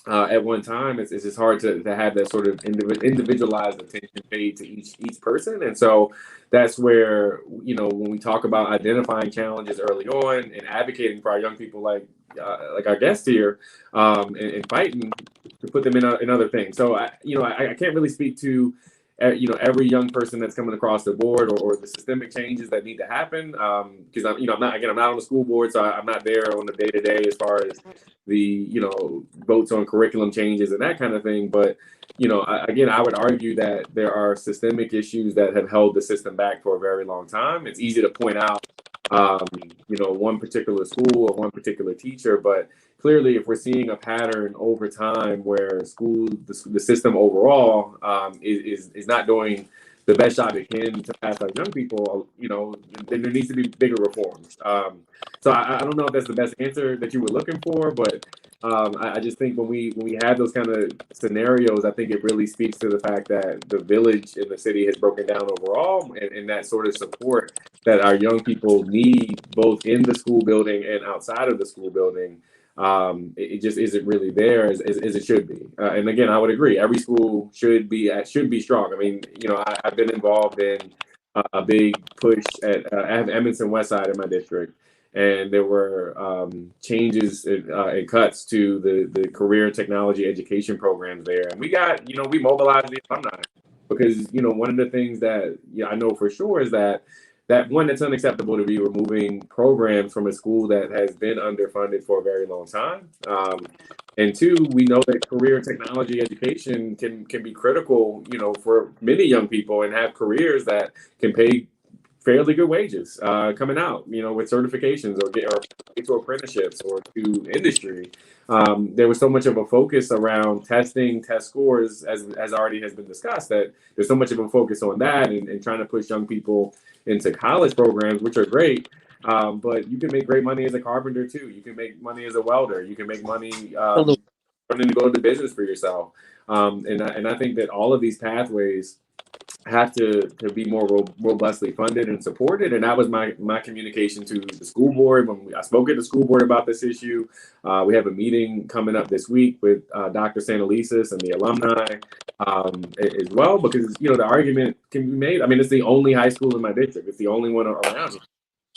Speaker 4: at one time. It's just hard to have that sort of individualized attention paid to each person. And so that's where, when we talk about identifying challenges early on and advocating for our young people, like our guest here, and fighting to put them in other things. So I can't really speak to every young person that's coming across the board or the systemic changes that need to happen, because I'm not on the school board, so I'm not there on the day to day as far as the votes on curriculum changes and that kind of thing. But I would argue that there are systemic issues that have held the system back for a very long time. It's easy to point out one particular school or one particular teacher, but clearly, if we're seeing a pattern over time where the system overall is not doing the best job it can to pass our young people, then there needs to be bigger reforms. So I don't know if that's the best answer that you were looking for, but I just think when we have those kind of scenarios, I think it really speaks to the fact that the village in the city has broken down overall, and that sort of support that our young people need both in the school building and outside of the school building. It just isn't really there as it should be. And again, I would agree. Every school should be strong. I mean, I've been involved in a big push I have Edmondson West Side in my district, and there were changes and cuts to the career technology education programs there. And we got, we mobilized the alumni because, one of the things that I know for sure is that one, it's unacceptable to be removing programs from a school that has been underfunded for a very long time. And two, we know that career technology education can be critical, for many young people and have careers that can pay fairly good wages coming out, with certifications or get to apprenticeships or to industry. There was so much of a focus around test scores, as already has been discussed, that there's so much of a focus on that and trying to push young people into college programs, which are great. But you can make great money as a carpenter too. You can make money as a welder. You can make money starting to go into business for yourself. And I think that all of these pathways have to be more robustly funded and supported. And that was my communication to the school board when I spoke at the school board about this issue. We have a meeting coming up this week with Dr. Santelises and the alumni as well, because the argument can be made. I mean, it's the only high school in my district. It's the only one around here.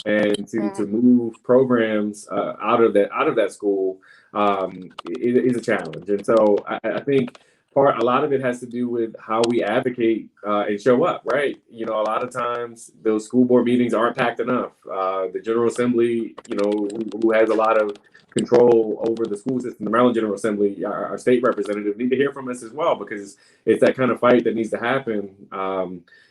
Speaker 4: And to move programs out of that school is a challenge. And so I think a lot of it has to do with how we advocate and show up, right? A lot of times those school board meetings aren't packed enough. The General Assembly, who has a lot of control over the school system, the Maryland General Assembly, our state representative, need to hear from us as well, because it's that kind of fight that needs to happen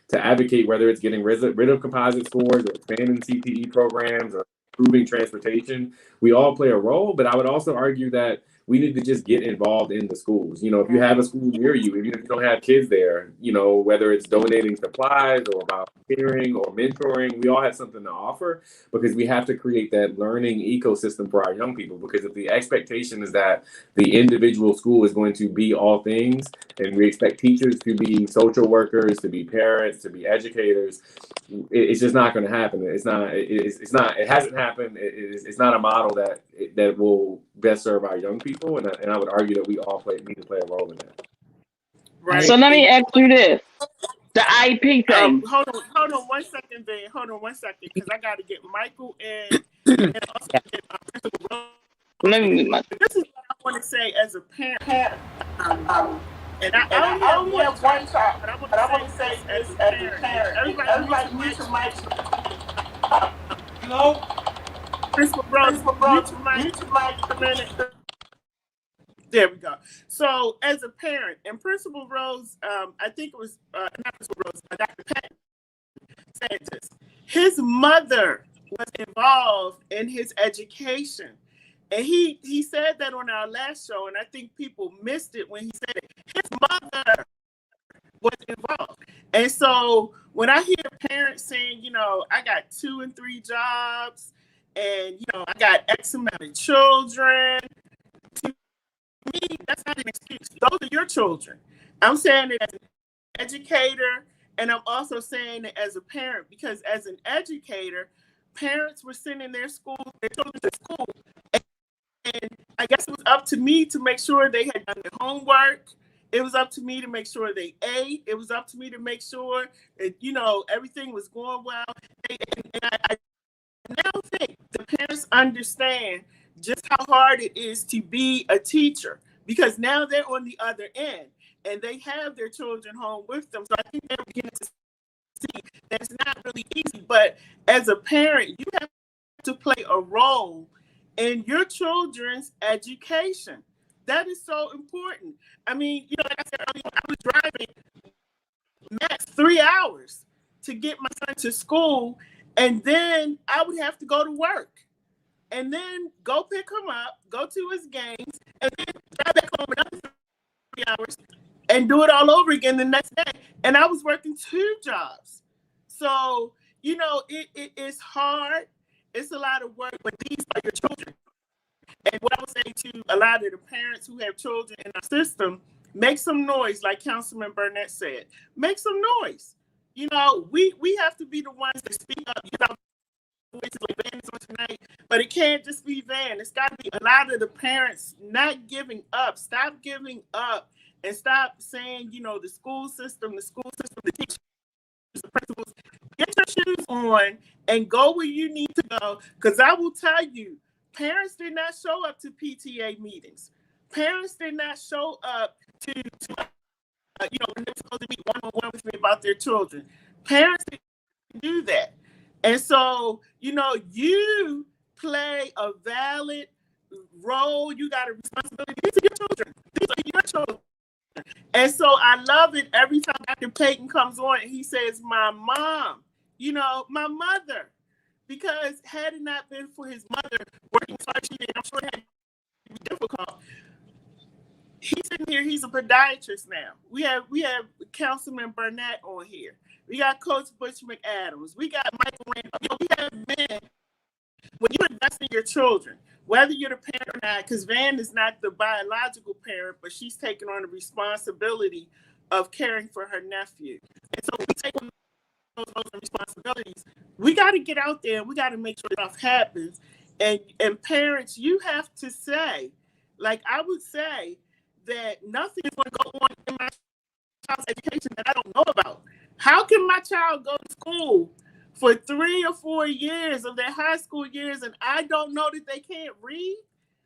Speaker 4: to advocate, whether it's getting rid of composite scores or expanding CTE programs or improving transportation. We all play a role, but I would also argue that we need to just get involved in the schools. If you have a school near you, even if you don't have kids there, whether it's donating supplies or volunteering or mentoring, we all have something to offer, because we have to create that learning ecosystem for our young people. Because if the expectation is that the individual school is going to be all things, and we expect teachers to be social workers, to be parents, to be educators, it's just not going to happen. It's not. It hasn't happened. It's not a model that will best serve our young people. And I would argue that we all need to play a role in that.
Speaker 2: Right.
Speaker 6: So let me ask you this: the IEP thing.
Speaker 2: Hold on 1 second, Van. Hold on 1 second, because I got to get Michael in and also get Principal Rose. This is what I want to say as a parent. And I only have one child, but I want to say this as a parent. Everybody mute your mic. Hello? Principal Rose, mute your mic a minute. There we go. So as a parent, and Principal Rose, I think it was not Principal Rose, Dr. Patton said this. His mother was involved in his education. And he said that on our last show, and I think people missed it when he said it. His mother was involved. And so when I hear parents saying, you know, I got 2 and 3 jobs, and, you know, I got X amount of children, me, that's not an excuse. Those are your children. I'm saying it as an educator, and I'm also saying it as a parent, because as an educator, parents were sending their children to school, and I guess it was up to me to make sure they had done their homework. It was up to me to make sure they ate. It was up to me to make sure that, you know, everything was going well. And I now think the parents understand just how hard it is to be a teacher, because now they're on the other end and they have their children home with them. So I think they're beginning to see that it's not really easy. But as a parent, you have to play a role in your children's education. That is so important. I mean, you know, like I said earlier, I was driving max 3 hours to get my son to school, and then I would have to go to work, and then go pick him up, go to his games, and then drive back home another 3 hours and do it all over again the next day. And I was working 2 jobs. So, you know, it's hard. It's a lot of work, but these are your children. And what I would say to a lot of the parents who have children in our system, make some noise, like Councilman Burnett said. Make some noise. You know, we have to be the ones that speak up. You know, voices like Van is on tonight, but it can't just be Van. It's got to be a lot of the parents not giving up. Stop giving up and stop saying, you know, the school system, the teachers, the principals. Get your shoes on and go where you need to go. Because I will tell you, parents did not show up to PTA meetings. Parents did not show up to you know, when they're supposed to meet one-on-one with me about their children. Parents didn't do that. And so, you know, you play a valid role. You got a responsibility. These are your children. These are your children. And so I love it every time Dr. Payton comes on and he says, my mom, you know, my mother. Because had it not been for his mother working so hard, I'm sure it had been difficult. He's in here, he's a podiatrist now. We have Councilman Burnett on here. We got Coach Butch McAdams. We got Michael Randolph. You know, we have men. When you invest in your children, whether you're the parent or not, because Van is not the biological parent, but she's taking on the responsibility of caring for her nephew. And so we take on those responsibilities. We got to get out there and we got to make sure stuff happens. And parents, you have to say, like I would say, that nothing is going to go on in my child's education that I don't know about. How can my child go to school for 3 or 4 years of their high school years and I don't know that they can't read?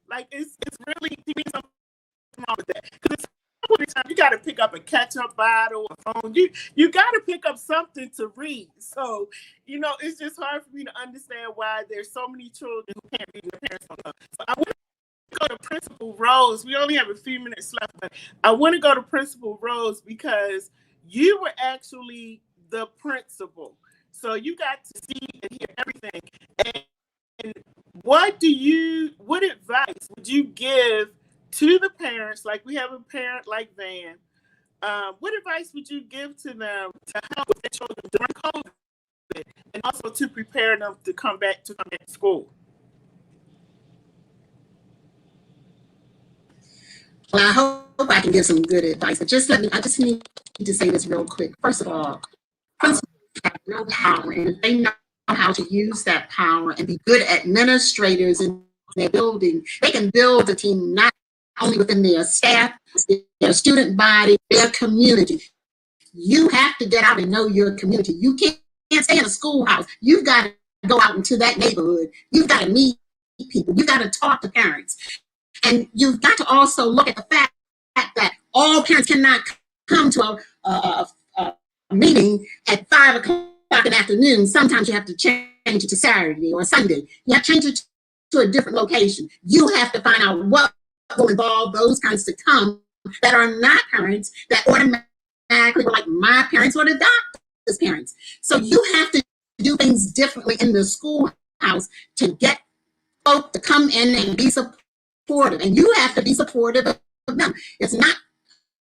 Speaker 2: Like, it's really, to me, something wrong with that. Because you got to pick up a ketchup bottle, a phone. You got to pick up something to read. So, you know, it's just hard for me to understand why there's so many children who can't read and their parents don't know. So I want to go to Principal Rose. We only have a few minutes left, but I want to go to Principal Rose because you were actually the principal. So you got to see and hear everything. And what advice would you give to the parents? Like we have a parent like Van. What advice would you give to them to help with their children during COVID and also to prepare them to come back to school?
Speaker 3: Well, I hope I can give some good advice, but I just need to say this real quick. First of all, principals have real power, and if they know how to use that power and be good administrators in their building, they can build a team not only within their staff, their student body, their community. You have to get out and know your community. You can't stay in a schoolhouse. You've got to go out into that neighborhood. You've got to meet people. You've got to talk to parents. And you've got to also look at the fact that all parents cannot come to a meeting at 5 o'clock in the afternoon. Sometimes you have to change it to Saturday or Sunday. You have to change it to a different location. You have to find out what will involve those parents to come that are not parents that automatically were like my parents or the doctor's parents. So you have to do things differently in the schoolhouse to get folk to come in and be supportive. And you have to be supportive of them. It's not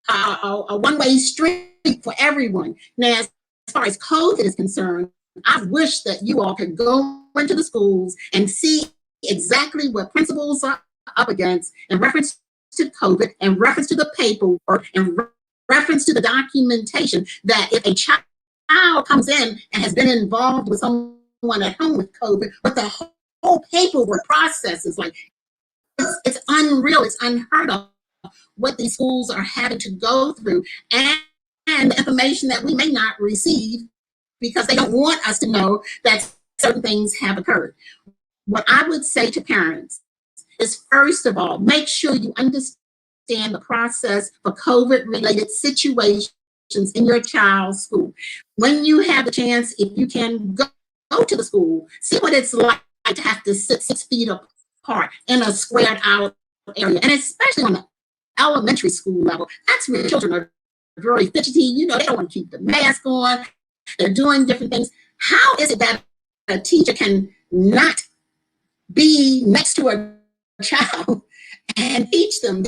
Speaker 3: a one-way street for everyone. Now, as far as COVID is concerned, I wish that you all could go into the schools and see exactly what principals are up against in reference to COVID, in reference to the paperwork, in reference to the documentation, that if a child comes in and has been involved with someone at home with COVID, but the whole paperwork process is like, it's unreal, it's unheard of what these schools are having to go through, and the information that we may not receive because they don't want us to know that certain things have occurred. What I would say to parents is, first of all, make sure you understand the process for COVID-related situations in your child's school. When you have the chance, if you can go to the school, see what it's like to have to sit 6 feet apart in a squared out area, and especially on the elementary school level, that's where children are very fidgety. You know, they don't want to keep the mask on. They're doing different things. How is it that a teacher can not be next to a child and teach them?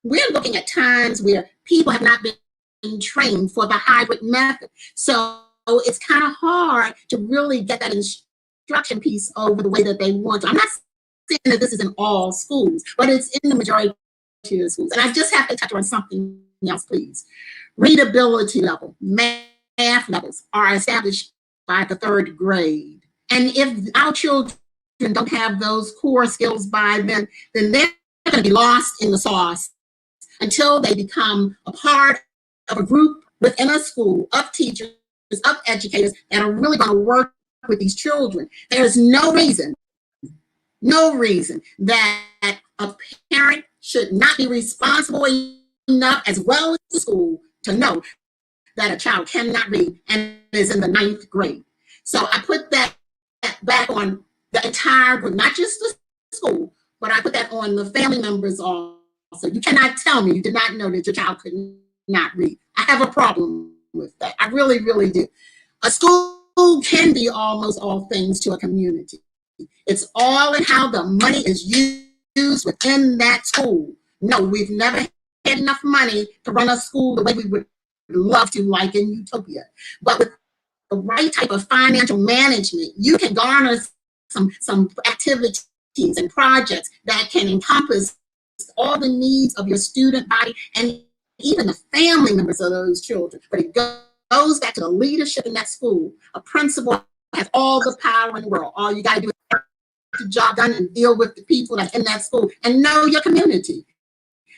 Speaker 3: We're looking at times where people have not been trained for the hybrid method. So it's kind of hard to really get that instruction piece over the way that they want to. I'm not saying that this is in all schools, but it's in the majority of schools. And I just have to touch on something else, please. Readability level, math levels are established by the 3rd grade. And if our children don't have those core skills by then they're going to be lost in the sauce until they become a part of a group within a school of teachers, of educators that are really going to work with these children. There's no reason that a parent should not be responsible enough, as well as the school, to know that a child cannot read and is in the 9th grade. So I put that back on the entire group, not just the school, but I put that on the family members also. You cannot tell me you did not know that your child could not read. I have a problem with that. I really, really do. A school can be almost all things to a community. It's all in how the money is used within that school. No, we've never had enough money to run a school the way we would love to, like in Utopia. But with the right type of financial management, you can garner some activities and projects that can encompass all the needs of your student body and even the family members of those children. But it goes back to the leadership in that school. A principal has all the power in the world. All you got to do is get the job done and deal with the people that's in that school and know your community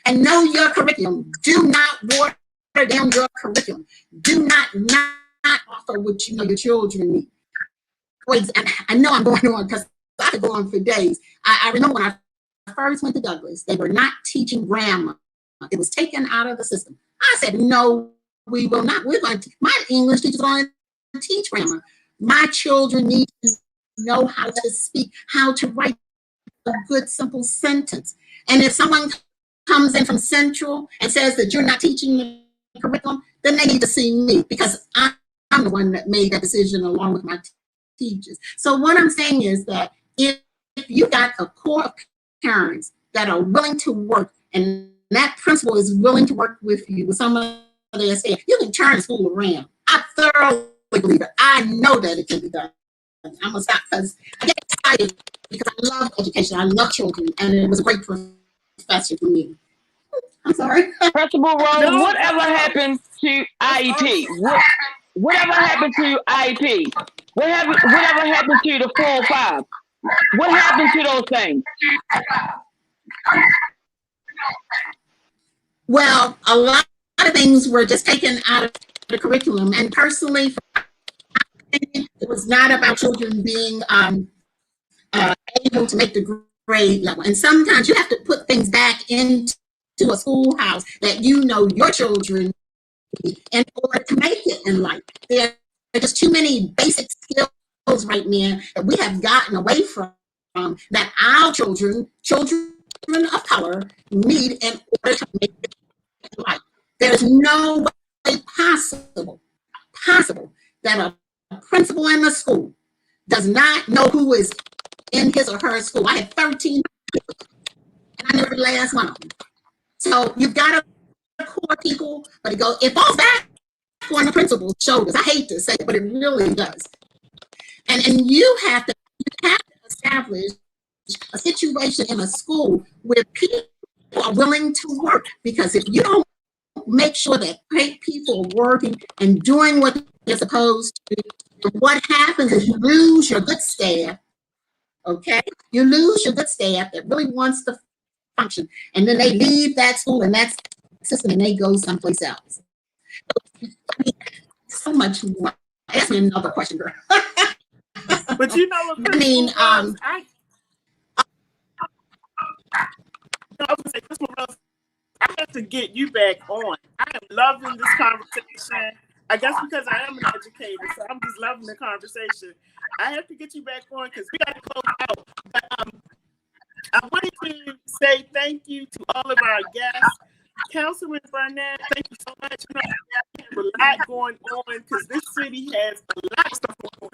Speaker 3: and know your curriculum. Do not water down your curriculum. Do not offer what you know your children need. Wait, I know I'm going on because I could go on for days. I remember when I first went to Douglas, they were not teaching grammar. It was taken out of the system. I said, no, we will not. We're going to, my English teacher's going to teach grammar. My children need to know how to speak, how to write a good, simple sentence. And if someone comes in from Central and says that you're not teaching the curriculum, then they need to see me, because I'm the one that made that decision along with my teachers. So what I'm saying is that if you got a core of parents that are willing to work, and that principal is willing to work with you with some of their staff, you can turn the school around. I thoroughly believe it. I know that it can be done. I'm gonna stop because I get excited because I love education. I love children, and it was a great professor for me. I'm sorry.
Speaker 6: Principal Rose, whatever happened to IEP? Whatever happened to IEP? Whatever happened to the 405? What happened to those things?
Speaker 3: Well, a lot of things were just taken out of the curriculum, and personally, it was not about children being able to make the grade level. And sometimes you have to put things back into a schoolhouse that you know your children need in order to make it in life. There are just too many basic skills right now that we have gotten away from, that our children children of color need in order to make it right. There's no way possible that a principal in the school does not know who is in his or her school. I had 13, and I knew the last one of them. So you've got to core people, but it falls back on the principal's shoulders. I hate to say it, but it really does. And you have to establish a situation in a school where people are willing to work, because if you don't make sure that people are working and doing what they're supposed to do, what happens is you lose your good staff. Okay, you lose your good staff that really wants to function, and then they leave that school and that system and they go someplace else. So much more. Ask me another question, girl.
Speaker 2: But you know what?
Speaker 3: I mean,
Speaker 2: I was gonna say, Kristerfer Rose, I have to get you back on. I am loving this conversation. I guess because I am an educator, so I'm just loving the conversation. I have to get you back on because we got to close out. But I wanted to say thank you to all of our guests. Councilman Burnett, thank you so much. You know, we have a lot going on because this city has a lot of stuff going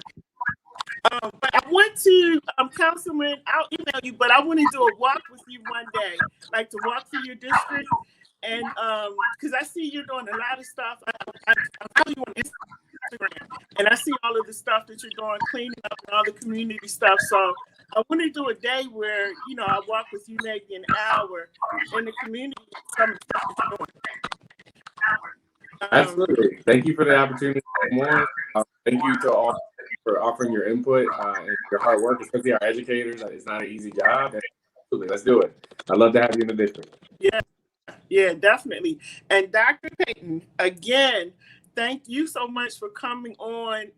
Speaker 2: on. But I want to, Councilman, I'll email you, but I want to do a walk with you one day, like to walk through your district. And because I see you're doing a lot of stuff. I follow you on Instagram, and I see all of the stuff that you're doing, cleaning up and all the community stuff. So I want to do a day where, you know, I walk with you maybe an hour in the community, some of the stuff that you're doing.
Speaker 4: Absolutely. Thank you for the opportunity to come on. Thank you to all for offering your input and your hard work, especially our educators. It's not an easy job. Absolutely. Let's do it. I'd love to have you in the district.
Speaker 2: Yeah, definitely. And Dr. Payton, again, thank you so much for coming on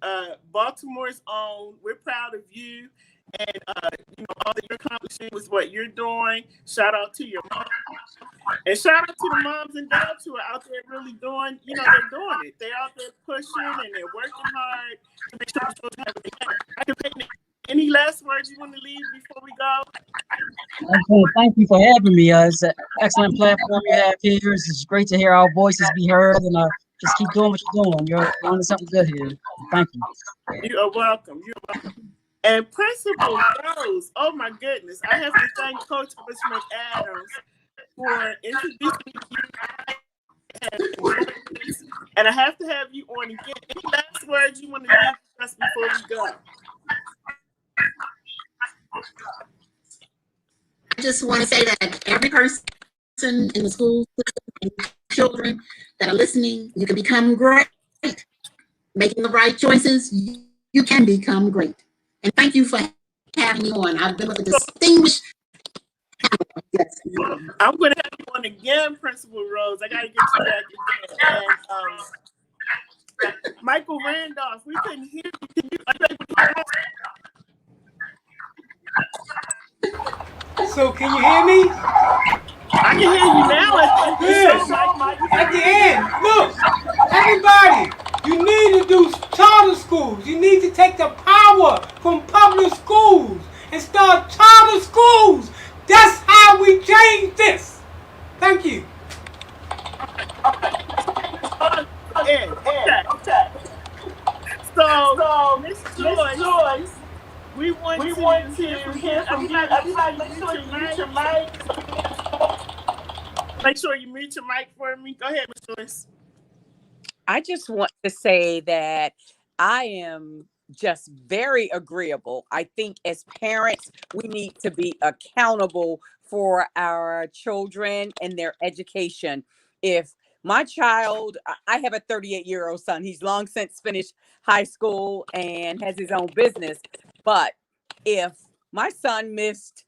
Speaker 2: Baltimore's Own. We're proud of you and you know, all that you're accomplishing with what you're doing. Shout out to your mom. And shout out to the moms and dads who are out there really doing, you know, they're doing it. They're out there pushing and they're working hard to make sure the children have everything. Dr. Payton, any last words you want to leave before we go?
Speaker 5: Thank you for having me. It's an excellent platform you have here. It's great to hear our voices be heard, and just keep doing what you're doing. You're onto something good here. Thank you.
Speaker 2: You are welcome. You're welcome. And Principal Rose, oh my goodness, I have to thank Coach Bushman Adams for introducing you. And I have to have you on again. Any last words you want to leave us before we go?
Speaker 3: I just want to say that every person in the school system and children that are listening, you can become great. Making the right choices, you can become great. And thank you for having me on. I've been with a distinguished. Yes.
Speaker 2: I'm going to have you on again, Principal Rose. I got to get you back again. And Michael Randolph, we couldn't hear you. Are you able to hear us?
Speaker 9: So can you hear me?
Speaker 2: I can hear you now.
Speaker 9: Good. At the end, look, everybody, you need to do charter schools. You need to take the power from public schools and start charter schools. That's how we change this. Thank you.
Speaker 2: Okay. So, Miss Joyce, we want to hear from you. Everybody, make sure you mute your mic. Make sure you mute your mic for me. Go ahead, Miss Joyce.
Speaker 7: I just want to say that I am just very agreeable. I think as parents, we need to be accountable for our children and their education. If my child, I have a 38-year-old son. He's long since finished high school and has his own business. But if my son missed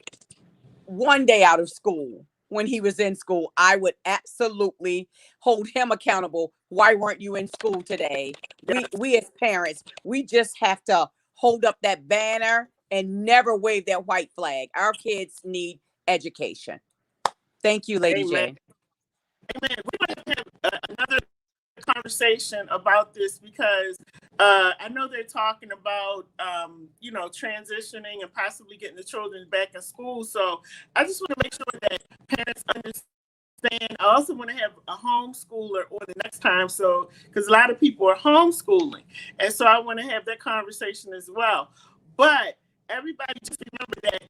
Speaker 7: one day out of school when he was in school, I would absolutely hold him accountable. Why weren't you in school today? We as parents, we just have to hold up that banner and never wave that white flag. Our kids need education. Thank you, Lady
Speaker 2: Amen.
Speaker 7: J.
Speaker 2: Amen. We're going to have another conversation about this because I know they're talking about, transitioning and possibly getting the children back in school. So I just want to make sure that parents understand. I also want to have a homeschooler on the next time. So, because a lot of people are homeschooling. And so I want to have that conversation as well. But everybody just remember that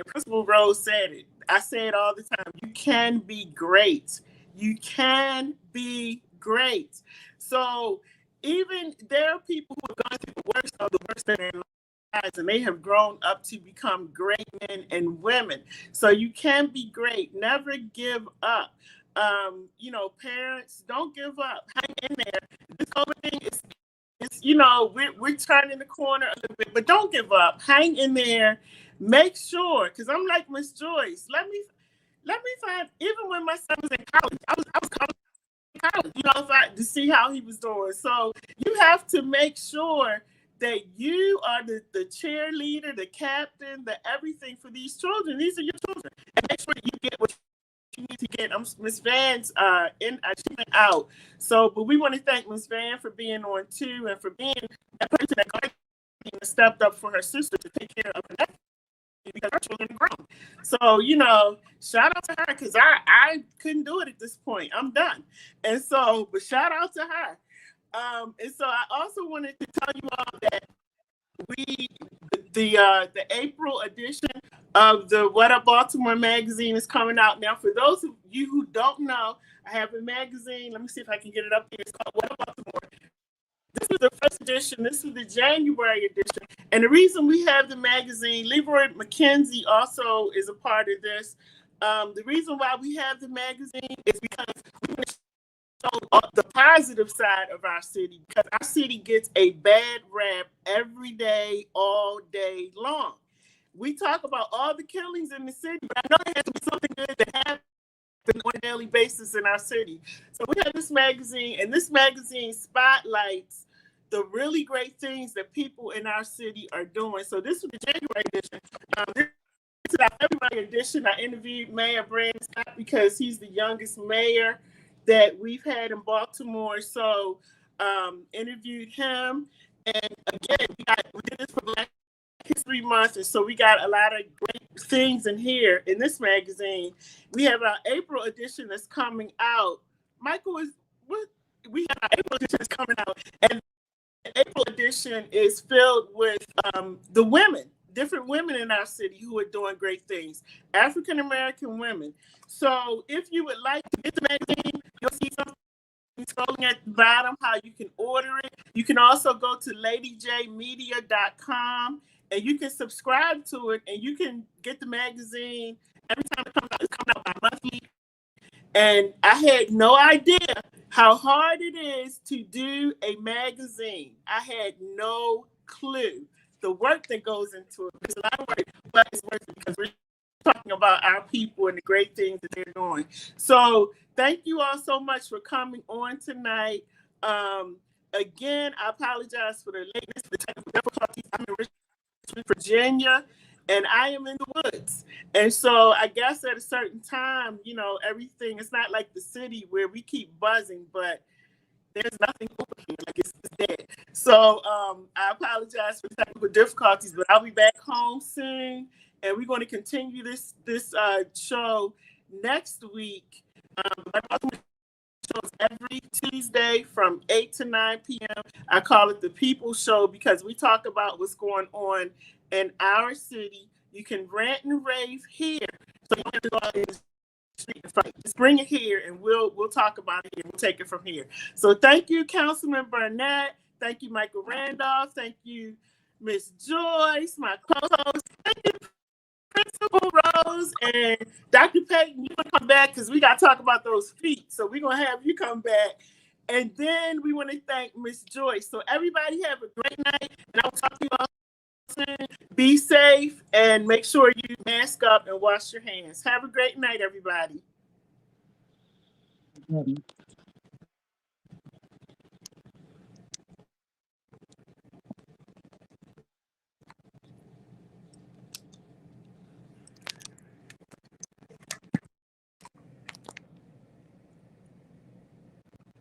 Speaker 2: Principal Rose said it. I say it all the time. You can be great. You can be great. So even there are people who have gone through the worst of the worst in their lives, and they have grown up to become great men and women. So you can be great. Never give up. Parents, don't give up. Hang in there. This COVID thing is we're turning the corner a little bit, but don't give up. Hang in there. Make sure, because I'm like Miss Joyce. Let me find. Even when my son was in college, I was calling college, to see how he was doing. So you have to make sure that you are the cheerleader, the captain, the everything for these children. These are your children, and make sure that you get what you need to get. Miss Van's she went out. So, but we want to thank Miss Van for being on too, and for being that person that stepped up for her sister to take care of her nephew, because our children are grown. So, shout out to her, because I couldn't do it at this point. I'm done. And so, but shout out to her. And so I also wanted to tell you all that the April edition of the What Up Baltimore magazine is coming out now. For those of you who don't know, I have a magazine. Let me see if I can get it up here. It's called What Up Baltimore. This is the first edition. This is the January edition. And the reason we have the magazine, Leroy McKenzie also is a part of this. The reason why we have the magazine is because we want to show the positive side of our city, because our city gets a bad rap every day, all day long. We talk about all the killings in the city, but I know there has to be something good that happens on a daily basis in our city. So we have this magazine, and this magazine spotlights the really great things that people in our city are doing. So this was the January edition. This is our February edition. I interviewed Mayor Brandon Scott because he's the youngest mayor that we've had in Baltimore. So interviewed him. And again, we did this for Black History Month, and so we got a lot of great things in here in this magazine. We have our April edition that's coming out. Michael, we have our April edition that's coming out, and the April edition is filled with the women, different women in our city who are doing great things, African American women. So if you would like to get the magazine, you'll see something scrolling at the bottom how you can order it. You can also go to LadyJmedia.com and you can subscribe to it, and you can get the magazine every time it comes out. It's coming out bi-monthly. And I had no idea how hard it is to do a magazine. I had no clue the work that goes into it. There's a lot of work, but it's worth it because we're talking about our people and the great things that they're doing. So thank you all so much for coming on tonight. Again, I apologize for the lateness, the technical difficulties. I'm in Richmond, Virginia, and I am in the woods. And so I guess at a certain time, everything, it's not like the city where we keep buzzing, but there's nothing over here, like it's dead. So I apologize for the technical difficulties, but I'll be back home soon, and we're going to continue this show next week. Shows every Tuesday from 8 to 9 p.m. I call it the People Show because we talk about what's going on in our city. You can rant and rave here, so you don't have to go out in the street and fight. Just bring it here, and we'll talk about it here. We'll take it from here. So thank you, Councilman Burnett. Thank you, Michael Randolph. Thank you, Miss Joyce, my co-host. Thank you, Principal Rose, and Dr. Payton. You want to come back because we got to talk about those feet. So we're going to have you come back. And then we want to thank Miss Joyce. So everybody have a great night, and I'll talk to you all soon. Be safe, and make sure you mask up and wash your hands. Have a great night, everybody.